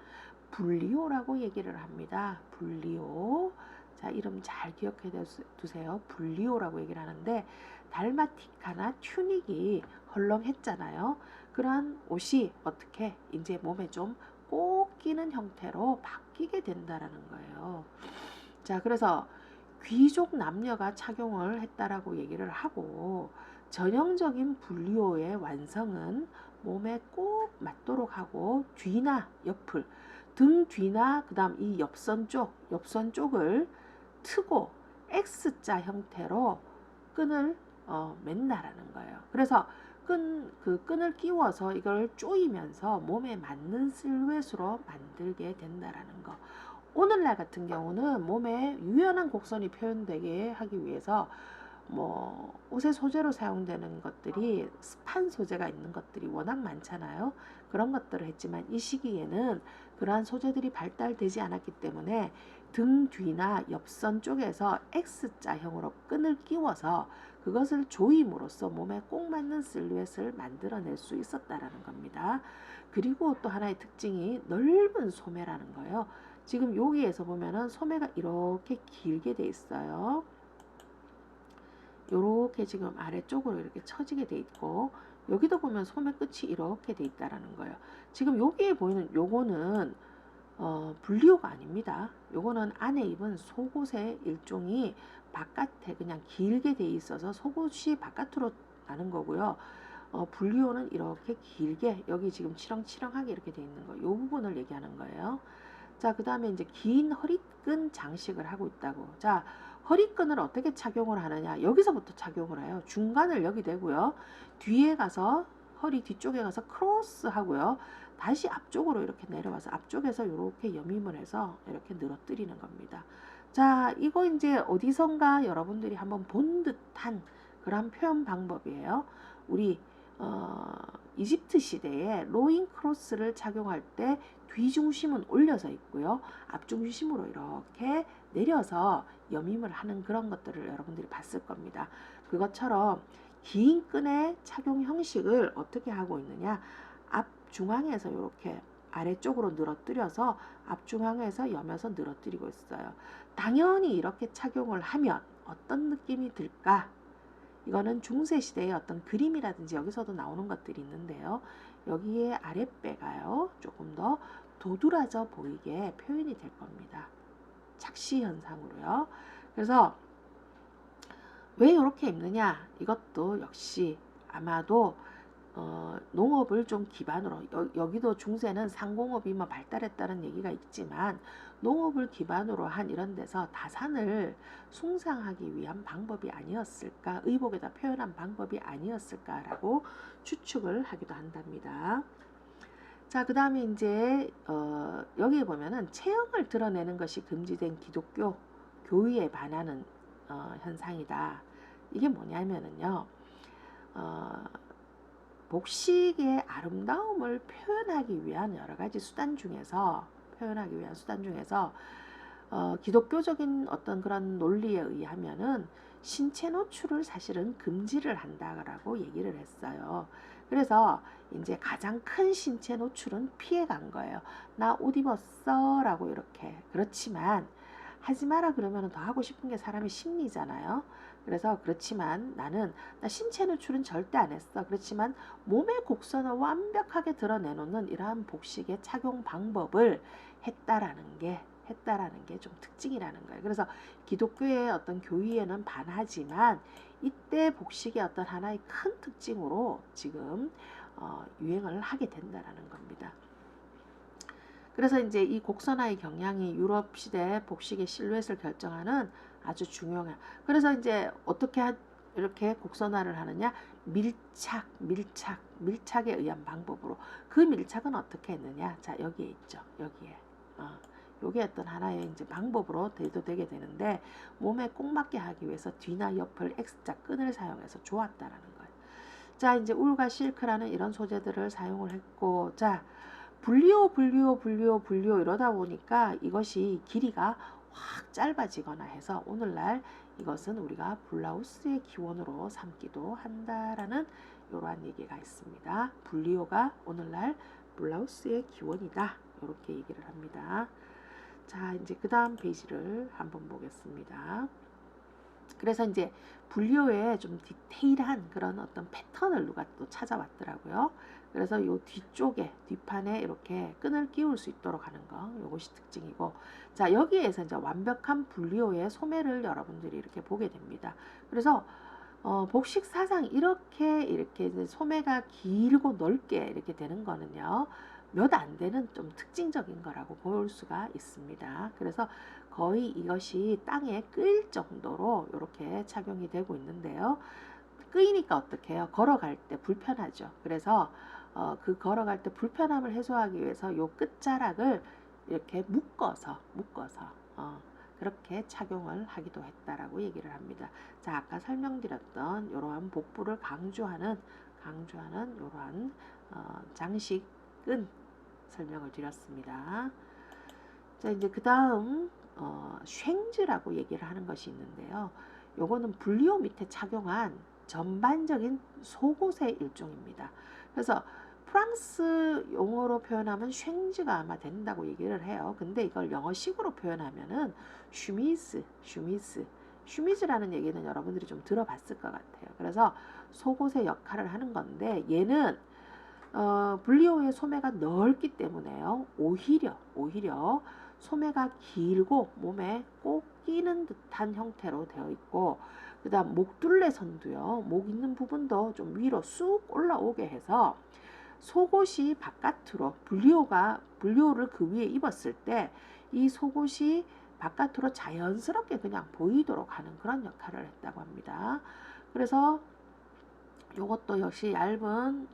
불리오라고 얘기를 합니다. 불리오. 자, 이름 잘 기억해 두세요. 불리오라고 얘기를 하는데 달마티카나 튜닉이 헐렁했잖아요. 그러한 옷이 어떻게 이제 몸에 좀 꼭 끼는 형태로 바뀌게 된다라는 거예요. 자, 그래서 귀족 남녀가 착용을 했다라고 얘기를 하고 전형적인 불리오의 완성은 몸에 꼭 맞도록 하고 뒤나 옆을 등 뒤나 그다음 이 옆선 쪽을 트고 X자 형태로 끈을 맨다라는 거예요. 그래서 그 끈을 끼워서 이걸 조이면서 몸에 맞는 실루엣으로 만들게 된다라는 거. 오늘날 같은 경우는 몸에 유연한 곡선이 표현되게 하기 위해서 뭐 옷의 소재로 사용되는 것들이 스판 소재가 있는 것들이 워낙 많잖아요. 그런 것들을 했지만 이 시기에는 그러한 소재들이 발달되지 않았기 때문에 등 뒤나 옆선 쪽에서 X자형으로 끈을 끼워서 그것을 조임으로써 몸에 꼭 맞는 실루엣을 만들어낼 수 있었다라는 겁니다. 그리고 또 하나의 특징이 넓은 소매라는 거예요. 지금 여기에서 보면은 소매가 이렇게 길게 돼 있어요. 요렇게 지금 아래쪽으로 이렇게 처지게 돼 있고, 여기도 보면 소매 끝이 이렇게 돼 있다라는 거예요. 지금 여기에 보이는 요거는 분리호가 아닙니다. 요거는 안에 입은 속옷의 일종이 바깥에 그냥 길게 돼 있어서 속옷이 바깥으로 나는 거고요. 분리호는 이렇게 길게 여기 지금 치렁치렁하게 이렇게 돼 있는 거, 요 부분을 얘기하는 거예요. 자, 그 다음에 이제 긴 허리끈 장식을 하고 있다고. 자, 허리끈을 어떻게 착용을 하느냐. 여기서부터 착용을 해요. 중간을 여기 대고요. 뒤에 가서 허리 뒤쪽에 가서 크로스 하고요. 다시 앞쪽으로 이렇게 내려와서 앞쪽에서 이렇게 여밈을 해서 이렇게 늘어뜨리는 겁니다. 자, 이거 이제 어디선가 여러분들이 한번 본 듯한 그런 표현 방법이에요. 우리 이집트 시대에 로잉 크로스를 착용할 때 뒤중심은 올려서 있고요. 앞중심으로 이렇게 내려서 여밈을 하는 그런 것들을 여러분들이 봤을 겁니다. 그것처럼 긴 끈의 착용 형식을 어떻게 하고 있느냐. 앞중앙에서 이렇게 아래쪽으로 늘어뜨려서 앞중앙에서 여며서 늘어뜨리고 있어요. 당연히 이렇게 착용을 하면 어떤 느낌이 들까? 이거는 중세시대의 어떤 그림이라든지 여기서도 나오는 것들이 있는데요. 여기에 아랫배가요. 조금 더 도드라져 보이게 표현이 될 겁니다. 착시 현상으로요. 그래서 왜 이렇게 입느냐? 이것도 역시 아마도 농업을 좀 기반으로 여기도 중세는 상공업이 뭐 발달했다는 얘기가 있지만 농업을 기반으로 한 이런 데서 다산을 숭상하기 위한 방법이 아니었을까, 의복에다 표현한 방법이 아니었을까라고 추측을 하기도 한답니다. 자, 그 다음에 이제 여기 보면은 체형을 드러내는 것이 금지된 기독교 교의에 반하는 현상이다. 이게 뭐냐면은요. 복식의 아름다움을 표현하기 위한 여러 가지 수단 중에서 기독교적인 어떤 그런 논리에 의하면은 신체 노출을 사실은 금지를 한다라고 얘기를 했어요. 그래서 이제 가장 큰 신체 노출은 피해 간 거예요. 나 옷 입었어 라고 이렇게. 그렇지만 하지 마라 그러면 더 하고 싶은 게 사람의 심리잖아요. 그래서 그렇지만 나 신체 노출은 절대 안 했어. 그렇지만 몸의 곡선을 완벽하게 드러내놓는 이러한 복식의 착용 방법을 했다라는 게 좀 특징이라는 거예요. 그래서 기독교의 어떤 교의에는 반하지만 이때 복식의 어떤 하나의 큰 특징으로 지금 유행을 하게 된다라는 겁니다. 그래서 이제 이 곡선화의 경향이 유럽 시대 복식의 실루엣을 결정하는 아주 중요한. 그래서 이제 어떻게 이렇게 곡선화를 하느냐? 밀착에 의한 방법으로. 그 밀착은 어떻게 했느냐? 자, 여기에 있죠. 여기에. 요게 어떤 하나의 이제 방법으로 대두되게 되는데, 몸에 꼭 맞게 하기 위해서 뒤나 옆을 X자 끈을 사용해서 조았다라는 거예요. 자, 이제 울과 실크라는 이런 소재들을 사용을 했고, 자, 분리호 이러다 보니까 이것이 길이가 확 짧아지거나 해서 오늘날 이것은 우리가 블라우스의 기원으로 삼기도 한다라는 이러한 얘기가 있습니다. 분리호가 오늘날 블라우스의 기원이다. 이렇게 얘기를 합니다. 자, 이제 그 다음 페이지를 한번 보겠습니다. 그래서 이제 분리호에 좀 디테일한 그런 어떤 패턴을 누가 또 찾아왔더라고요. 그래서 요 뒤쪽에 뒷판에 이렇게 끈을 끼울 수 있도록 하는 거, 요것이 특징이고, 자, 여기에서 이제 완벽한 분리호의 소매를 여러분들이 이렇게 보게 됩니다. 그래서 복식 사상 이렇게 이제 소매가 길고 넓게 이렇게 되는 거는요, 몇 안 되는 좀 특징적인 거라고 볼 수가 있습니다. 그래서 거의 이것이 땅에 끄일 정도로 이렇게 착용이 되고 있는데요. 끄이니까 어떻게 해요? 걸어갈 때 불편하죠. 그래서 그 걸어갈 때 불편함을 해소하기 위해서 요 끝자락을 이렇게 묶어서 그렇게 착용을 하기도 했다라고 얘기를 합니다. 자, 아까 설명드렸던 이러한 복부를 강조하는 이러한 장식은 설명을 드렸습니다. 자, 이제 그 다음 쉥즈라고 얘기를 하는 것이 있는데요. 요거는 불리오 밑에 착용한 전반적인 속옷의 일종입니다. 그래서 프랑스 용어로 표현하면 쉥즈가 아마 된다고 얘기를 해요. 근데 이걸 영어식으로 표현하면은 슈미즈라는 얘기는 여러분들이 좀 들어봤을 것 같아요. 그래서 속옷의 역할을 하는 건데 얘는 불리오의 소매가 넓기 때문에요. 오히려 소매가 길고 몸에 꼭 끼는 듯한 형태로 되어 있고, 그 다음 목둘레선도요. 목 있는 부분도 좀 위로 쑥 올라오게 해서 속옷이 바깥으로 불리오를 그 위에 입었을 때 이 속옷이 바깥으로 자연스럽게 그냥 보이도록 하는 그런 역할을 했다고 합니다. 그래서 요것도 역시 얇은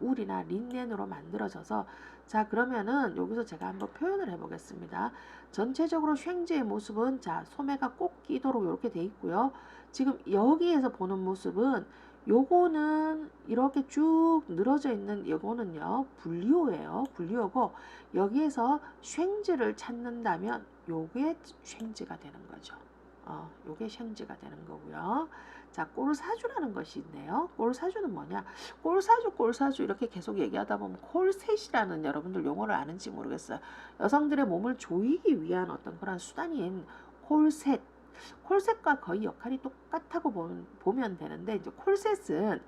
울이나 린넨으로 만들어져서, 자, 그러면은 여기서 제가 한번 표현을 해 보겠습니다. 전체적으로 쉥즈의 모습은 자, 소매가 꼭 끼도록 이렇게 돼 있고요. 지금 여기에서 보는 모습은 요거는 이렇게 쭉 늘어져 있는 요거는요 불리오예요. 불리오고 여기에서 쉥즈를 찾는다면 요게 쉥즈가 되는 거죠. 요게 쉥즈가 되는 거고요. 자, 꼴사주라는 것이 있네요. 꼴사주는 뭐냐? 꼴사주 이렇게 계속 얘기하다 보면 콜셋이라는 여러분들 용어를 아는지 모르겠어요. 여성들의 몸을 조이기 위한 어떤 그런 수단인 콜셋과 거의 역할이 똑같다고 보면 되는데, 이제 콜셋은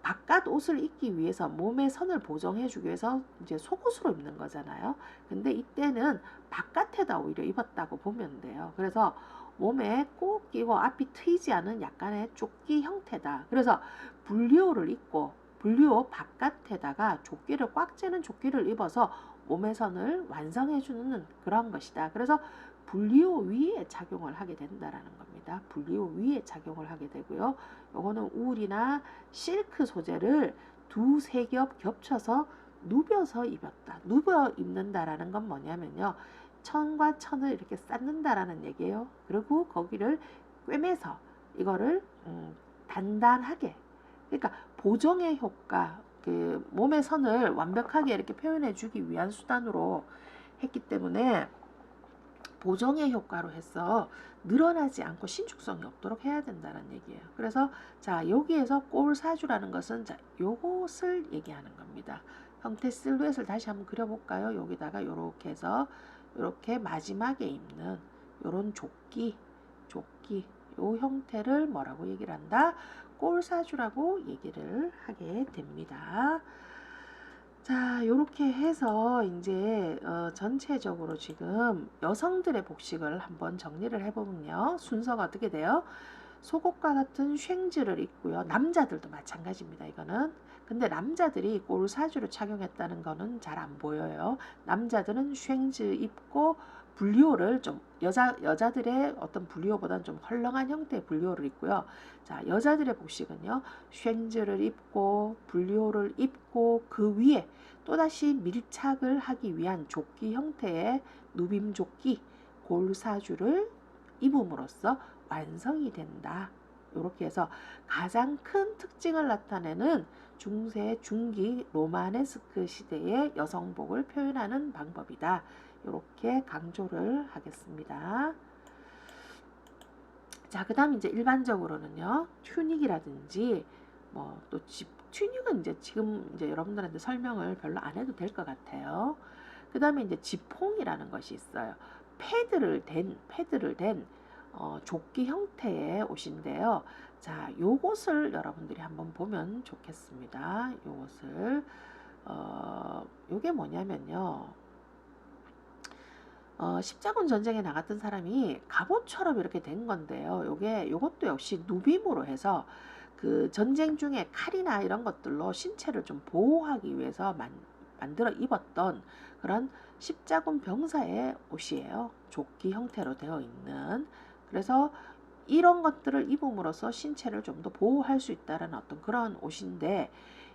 바깥 옷을 입기 위해서 몸의 선을 보정해 주기 위해서 이제 속옷으로 입는 거잖아요. 근데 이때는 바깥에다 오히려 입었다고 보면 돼요. 그래서 몸에 꼭 끼고 앞이 트이지 않은 약간의 조끼 형태다. 그래서 불리오를 입고 불리오 바깥에다가 조끼를 꽉 채는 조끼를 입어서 몸의 선을 완성해 주는 그런 것이다. 그래서 불리오 위에 착용을 하게 된다라는 겁니다. 불리오 위에 착용을 하게 되고요. 요거는 울이나 실크 소재를 두세 겹 겹쳐서 누벼서 입었다. 누벼 입는다라는 건 뭐냐면요. 천과 천을 이렇게 쌓는다라는 얘기예요. 그리고 거기를 꿰매서 이거를 단단하게, 그러니까 보정의 효과, 그 몸의 선을 완벽하게 이렇게 표현해 주기 위한 수단으로 했기 때문에 보정의 효과로 해서 늘어나지 않고 신축성이 없도록 해야 된다는 얘기예요. 그래서 자, 여기에서 꼴사주라는 것은 자, 요것을 얘기하는 겁니다. 형태 실루엣을 다시 한번 그려볼까요? 여기다가 이렇게 해서 이렇게 마지막에 입는 요런 조끼 요 형태를 뭐라고 얘기를 한다? 꼴사주라고 얘기를 하게 됩니다. 자, 요렇게 해서 이제 전체적으로 지금 여성들의 복식을 한번 정리를 해보면요. 순서가 어떻게 돼요? 속옷과 같은 쉥즈를 입고요. 남자들도 마찬가지입니다. 이거는. 근데 남자들이 꼴사주를 착용했다는 거는 잘 안 보여요. 남자들은 쉥즈 입고 불리오를 좀 여자들의 어떤 불리오보다는 좀 헐렁한 형태의 불리오를 입고요. 자, 여자들의 복식은요. 쉥즈를 입고 불리오를 입고 그 위에 또다시 밀착을 하기 위한 조끼 형태의 누빔 조끼 골사주를 입음으로써 완성이 된다. 이렇게 해서 가장 큰 특징을 나타내는 중세 중기 로마네스크 시대의 여성복을 표현하는 방법이다. 이렇게 강조를 하겠습니다. 자, 그 다음 이제 일반적으로는요, 튜닉이라든지 뭐 또 튜닉은 이제 지금 이제 여러분들한테 설명을 별로 안 해도 될 것 같아요. 그 다음에 이제 지퐁이라는 것이 있어요. 패드를 댄 조끼 형태의 옷인데요. 자, 요것을 여러분들이 한번 보면 좋겠습니다. 요것을 요게 뭐냐면요. 십자군 전쟁에 나갔던 사람이 갑옷처럼 이렇게 된 건데요. 요것도 역시 누빔으로 해서 그 전쟁 중에 칼이나 이런 것들로 신체를 좀 보호하기 위해서 만들어 입었던 그런 십자군 병사의 옷이에요. 조끼 형태로 되어 있는. 그래서 이런 것들을 입음으로써 신체를 좀 더 보호할 수 있다는 어떤 그런 옷인데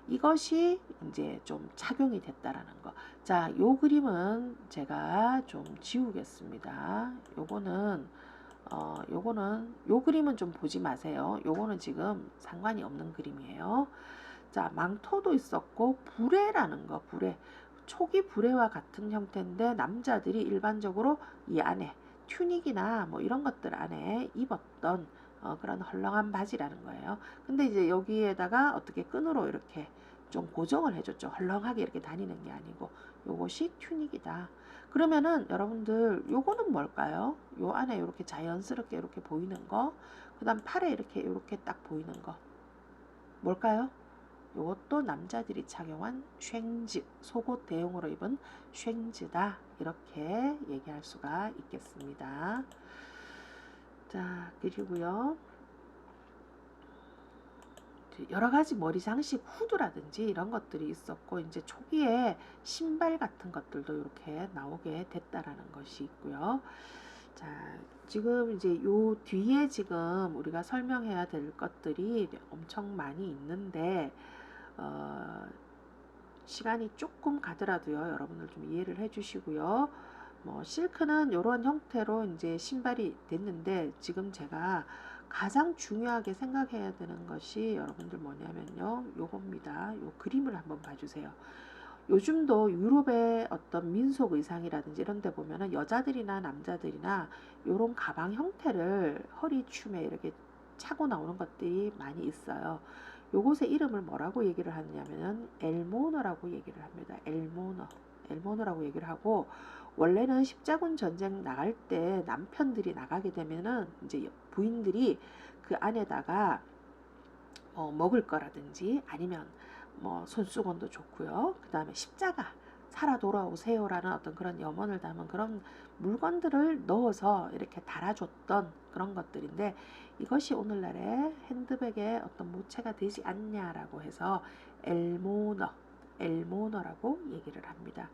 이것이 이제 좀 착용이 됐다라는 거. 자, 요 그림은 제가 좀 지우겠습니다. 요거는 요 그림은 좀 보지 마세요. 요거는 지금 상관이 없는 그림이에요. 자, 망토도 있었고 부레라는 거, 부레. 초기 부레와 같은 형태인데 남자들이 일반적으로 이 안에 튜닉이나 뭐 이런 것들 안에 입었던 그런 헐렁한 바지라는 거예요. 근데 이제 여기에다가 어떻게 끈으로 이렇게 좀 고정을 해줬죠. 헐렁하게 이렇게 다니는 게 아니고 요것이 튜닉이다. 그러면은 여러분들 요거는 뭘까요? 요 안에 이렇게 자연스럽게 이렇게 보이는 거, 그 다음 팔에 이렇게 딱 보이는 거 뭘까요? 요것도 남자들이 착용한 쉥즈, 속옷 대용으로 입은 쉥즈다. 이렇게 얘기할 수가 있겠습니다. 자, 그리고요. 여러 가지 머리 장식 후드라든지 이런 것들이 있었고 이제 초기에 신발 같은 것들도 이렇게 나오게 됐다라는 것이 있고요. 자, 지금 이제 요 뒤에 지금 우리가 설명해야 될 것들이 엄청 많이 있는데 시간이 조금 가더라도요. 여러분들 좀 이해를 해 주시고요. 뭐 실크는 이런 형태로 이제 신발이 됐는데 지금 제가 가장 중요하게 생각해야 되는 것이 여러분들 뭐냐면요. 요겁니다. 요 그림을 한번 봐주세요. 요즘도 유럽의 어떤 민속 의상이라든지 이런 데 보면은 여자들이나 남자들이나 요런 가방 형태를 허리춤에 이렇게 차고 나오는 것들이 많이 있어요. 요것의 이름을 뭐라고 얘기를 하냐면은 엘모너라고 얘기를 합니다. 엘모너라고 얘기를 하고 원래는 십자군 전쟁 나갈 때 남편들이 나가게 되면은 이제 부인들이 그 안에다가 먹을 거라든지 아니면 뭐 손수건도 좋고요. 그 다음에 십자가 살아 돌아오세요라는 어떤 그런 염원을 담은 그런 물건들을 넣어서 이렇게 달아줬던 그런 것들인데 이것이 오늘날의 핸드백의 어떤 모체가 되지 않냐라고 해서 엘모너라고 얘기를 합니다.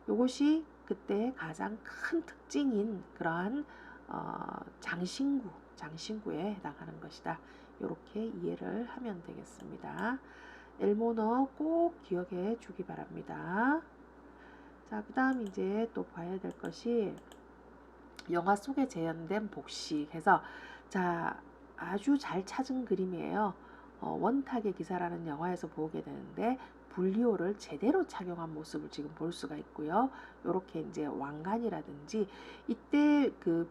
이것이 그때 가장 큰 특징인 그러한 장신구에 해당하는 것이다. 이렇게 이해를 하면 되겠습니다. 엘모너 꼭 기억해 주기 바랍니다. 자, 그 다음 이제 또 봐야 될 것이 영화 속에 재현된 복식해서 자, 아주 잘 찾은 그림이에요. 원탁의 기사라는 영화에서 보게 되는데 불리오를 제대로 착용한 모습을 지금 볼 수가 있고요. 이렇게 이제 왕관이라든지 이때 그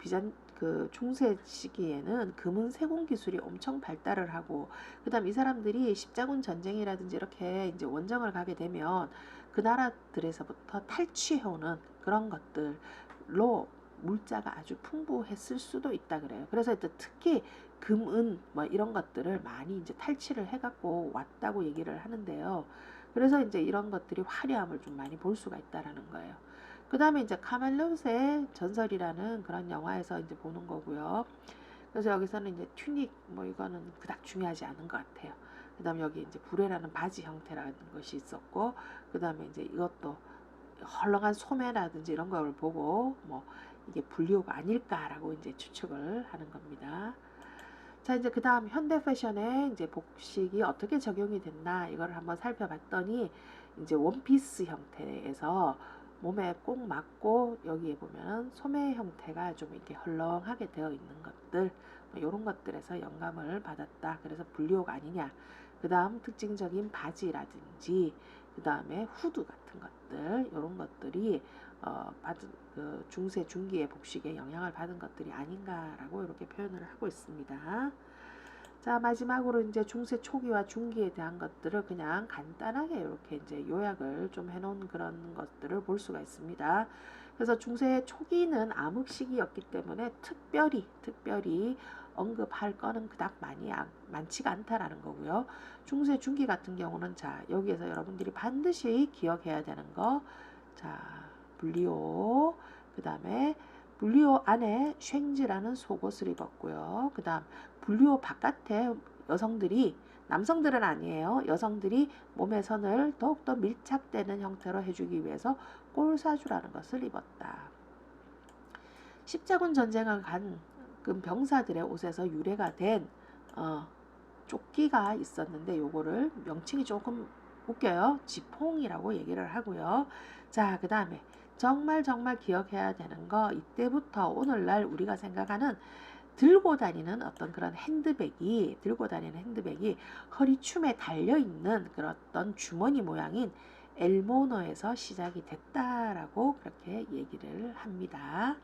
중세 시기에는 금은 세공 기술이 엄청 발달을 하고 그다음 이 사람들이 십자군 전쟁이라든지 이렇게 이제 원정을 가게 되면 그 나라들에서부터 탈취해오는 그런 것들로 물자가 아주 풍부했을 수도 있다 그래요. 그래서 특히 금, 은 뭐 이런 것들을 많이 이제 탈취를 해갖고 왔다고 얘기를 하는데요. 그래서 이제 이런 것들이 화려함을 좀 많이 볼 수가 있다라는 거예요. 그 다음에 이제 카멜롯의 전설이라는 그런 영화에서 이제 보는 거고요. 그래서 여기서는 이제 튜닉 뭐 이거는 그닥 중요하지 않은 것 같아요. 그 다음에 여기 이제 부레라는 바지 형태라는 것이 있었고, 그 다음에 이제 이것도 헐렁한 소매라든지 이런 걸 보고 뭐 이게 불리오가 아닐까라고 이제 추측을 하는 겁니다. 자, 이제 그 다음 현대 패션에 이제 복식이 어떻게 적용이 됐나 이걸 한번 살펴봤더니 이제 원피스 형태에서 몸에 꼭 맞고 여기에 보면 소매 형태가 좀 이렇게 헐렁하게 되어 있는 것들 뭐 이런 것들에서 영감을 받았다. 그래서 불리오가 아니냐. 그 다음 특징적인 바지라든지 그 다음에 후드 같은 것들 이런 것들이 받은 그 중세 중기의 복식에 영향을 받은 것들이 아닌가라고 이렇게 표현을 하고 있습니다. 자, 마지막으로 이제 중세 초기와 중기에 대한 것들을 그냥 간단하게 이렇게 이제 요약을 좀 해놓은 그런 것들을 볼 수가 있습니다. 그래서 중세 초기는 암흑시기였기 때문에 특별히 언급할 거는 그닥 많지가 않다라는 거고요. 중세 중기 같은 경우는 자, 여기에서 여러분들이 반드시 기억해야 되는 거, 자, 불리오, 그 다음에 불리오 안에 쉥즈라는 속옷을 입었고요. 그 다음 불리오 바깥에 여성들이 남성들은 아니에요. 여성들이 몸의 선을 더욱더 밀착되는 형태로 해주기 위해서 꼴사주라는 것을 입었다. 십자군 전쟁을 간 병사들의 옷에서 유래가 된 조끼가 있었는데 요거를 명칭이 조금 웃겨요. 지퐁이라고 얘기를 하고요. 자, 그 다음에 정말 기억해야 되는 거, 이때부터 오늘날 우리가 생각하는 들고 다니는 어떤 그런 핸드백이 허리춤에 달려있는 그런 어떤 주머니 모양인 엘모노에서 시작이 됐다라고 그렇게 얘기를 합니다.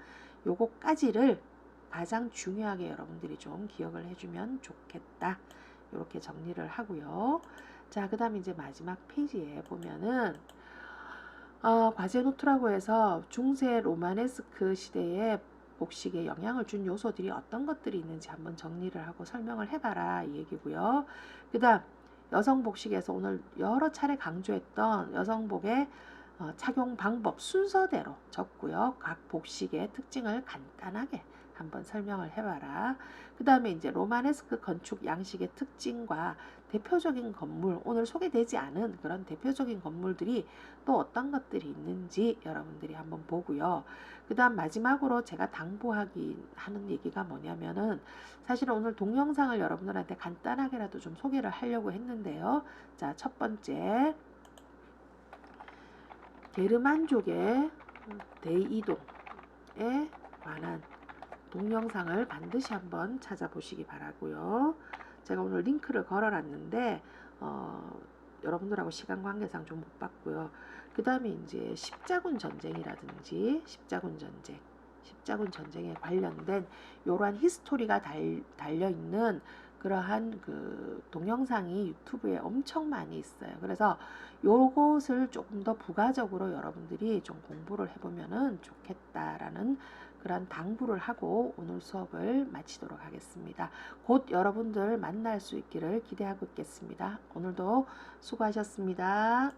요거까지를 가장 중요하게 여러분들이 좀 기억을 해주면 좋겠다. 이렇게 정리를 하고요. 자, 그 다음에 이제 마지막 페이지에 보면은 과제 노트라고 해서 중세 로마네스크 시대에 복식에 영향을 준 요소들이 어떤 것들이 있는지 한번 정리를 하고 설명을 해봐라 이 얘기고요. 그 다음 여성 복식에서 오늘 여러 차례 강조했던 여성복의 착용 방법 순서대로 적고요. 각 복식의 특징을 간단하게 한번 설명을 해봐라. 그 다음에 이제 로마네스크 건축 양식의 특징과 대표적인 건물, 오늘 소개되지 않은 그런 대표적인 건물들이 또 어떤 것들이 있는지 여러분들이 한번 보고요. 그 다음 마지막으로 제가 당부하기 하는 얘기가 뭐냐면은 사실은 오늘 동영상을 여러분들한테 간단하게라도 좀 소개를 하려고 했는데요. 자, 첫 번째 게르만족의 대이동에 관한 동영상을 반드시 한번 찾아보시기 바라고요. 제가 오늘 링크를 걸어놨는데 여러분들하고 시간 관계상 좀 못 봤고요. 그 다음에 이제 십자군 전쟁이라든지 십자군 전쟁에 관련된 이러한 히스토리가 달려있는 그러한 그 동영상이 유튜브에 엄청 많이 있어요. 그래서 요것을 조금 더 부가적으로 여러분들이 좀 공부를 해보면은 좋겠다라는 그런 당부를 하고 오늘 수업을 마치도록 하겠습니다. 곧 여러분들 만날 수 있기를 기대하고 있겠습니다. 오늘도 수고하셨습니다.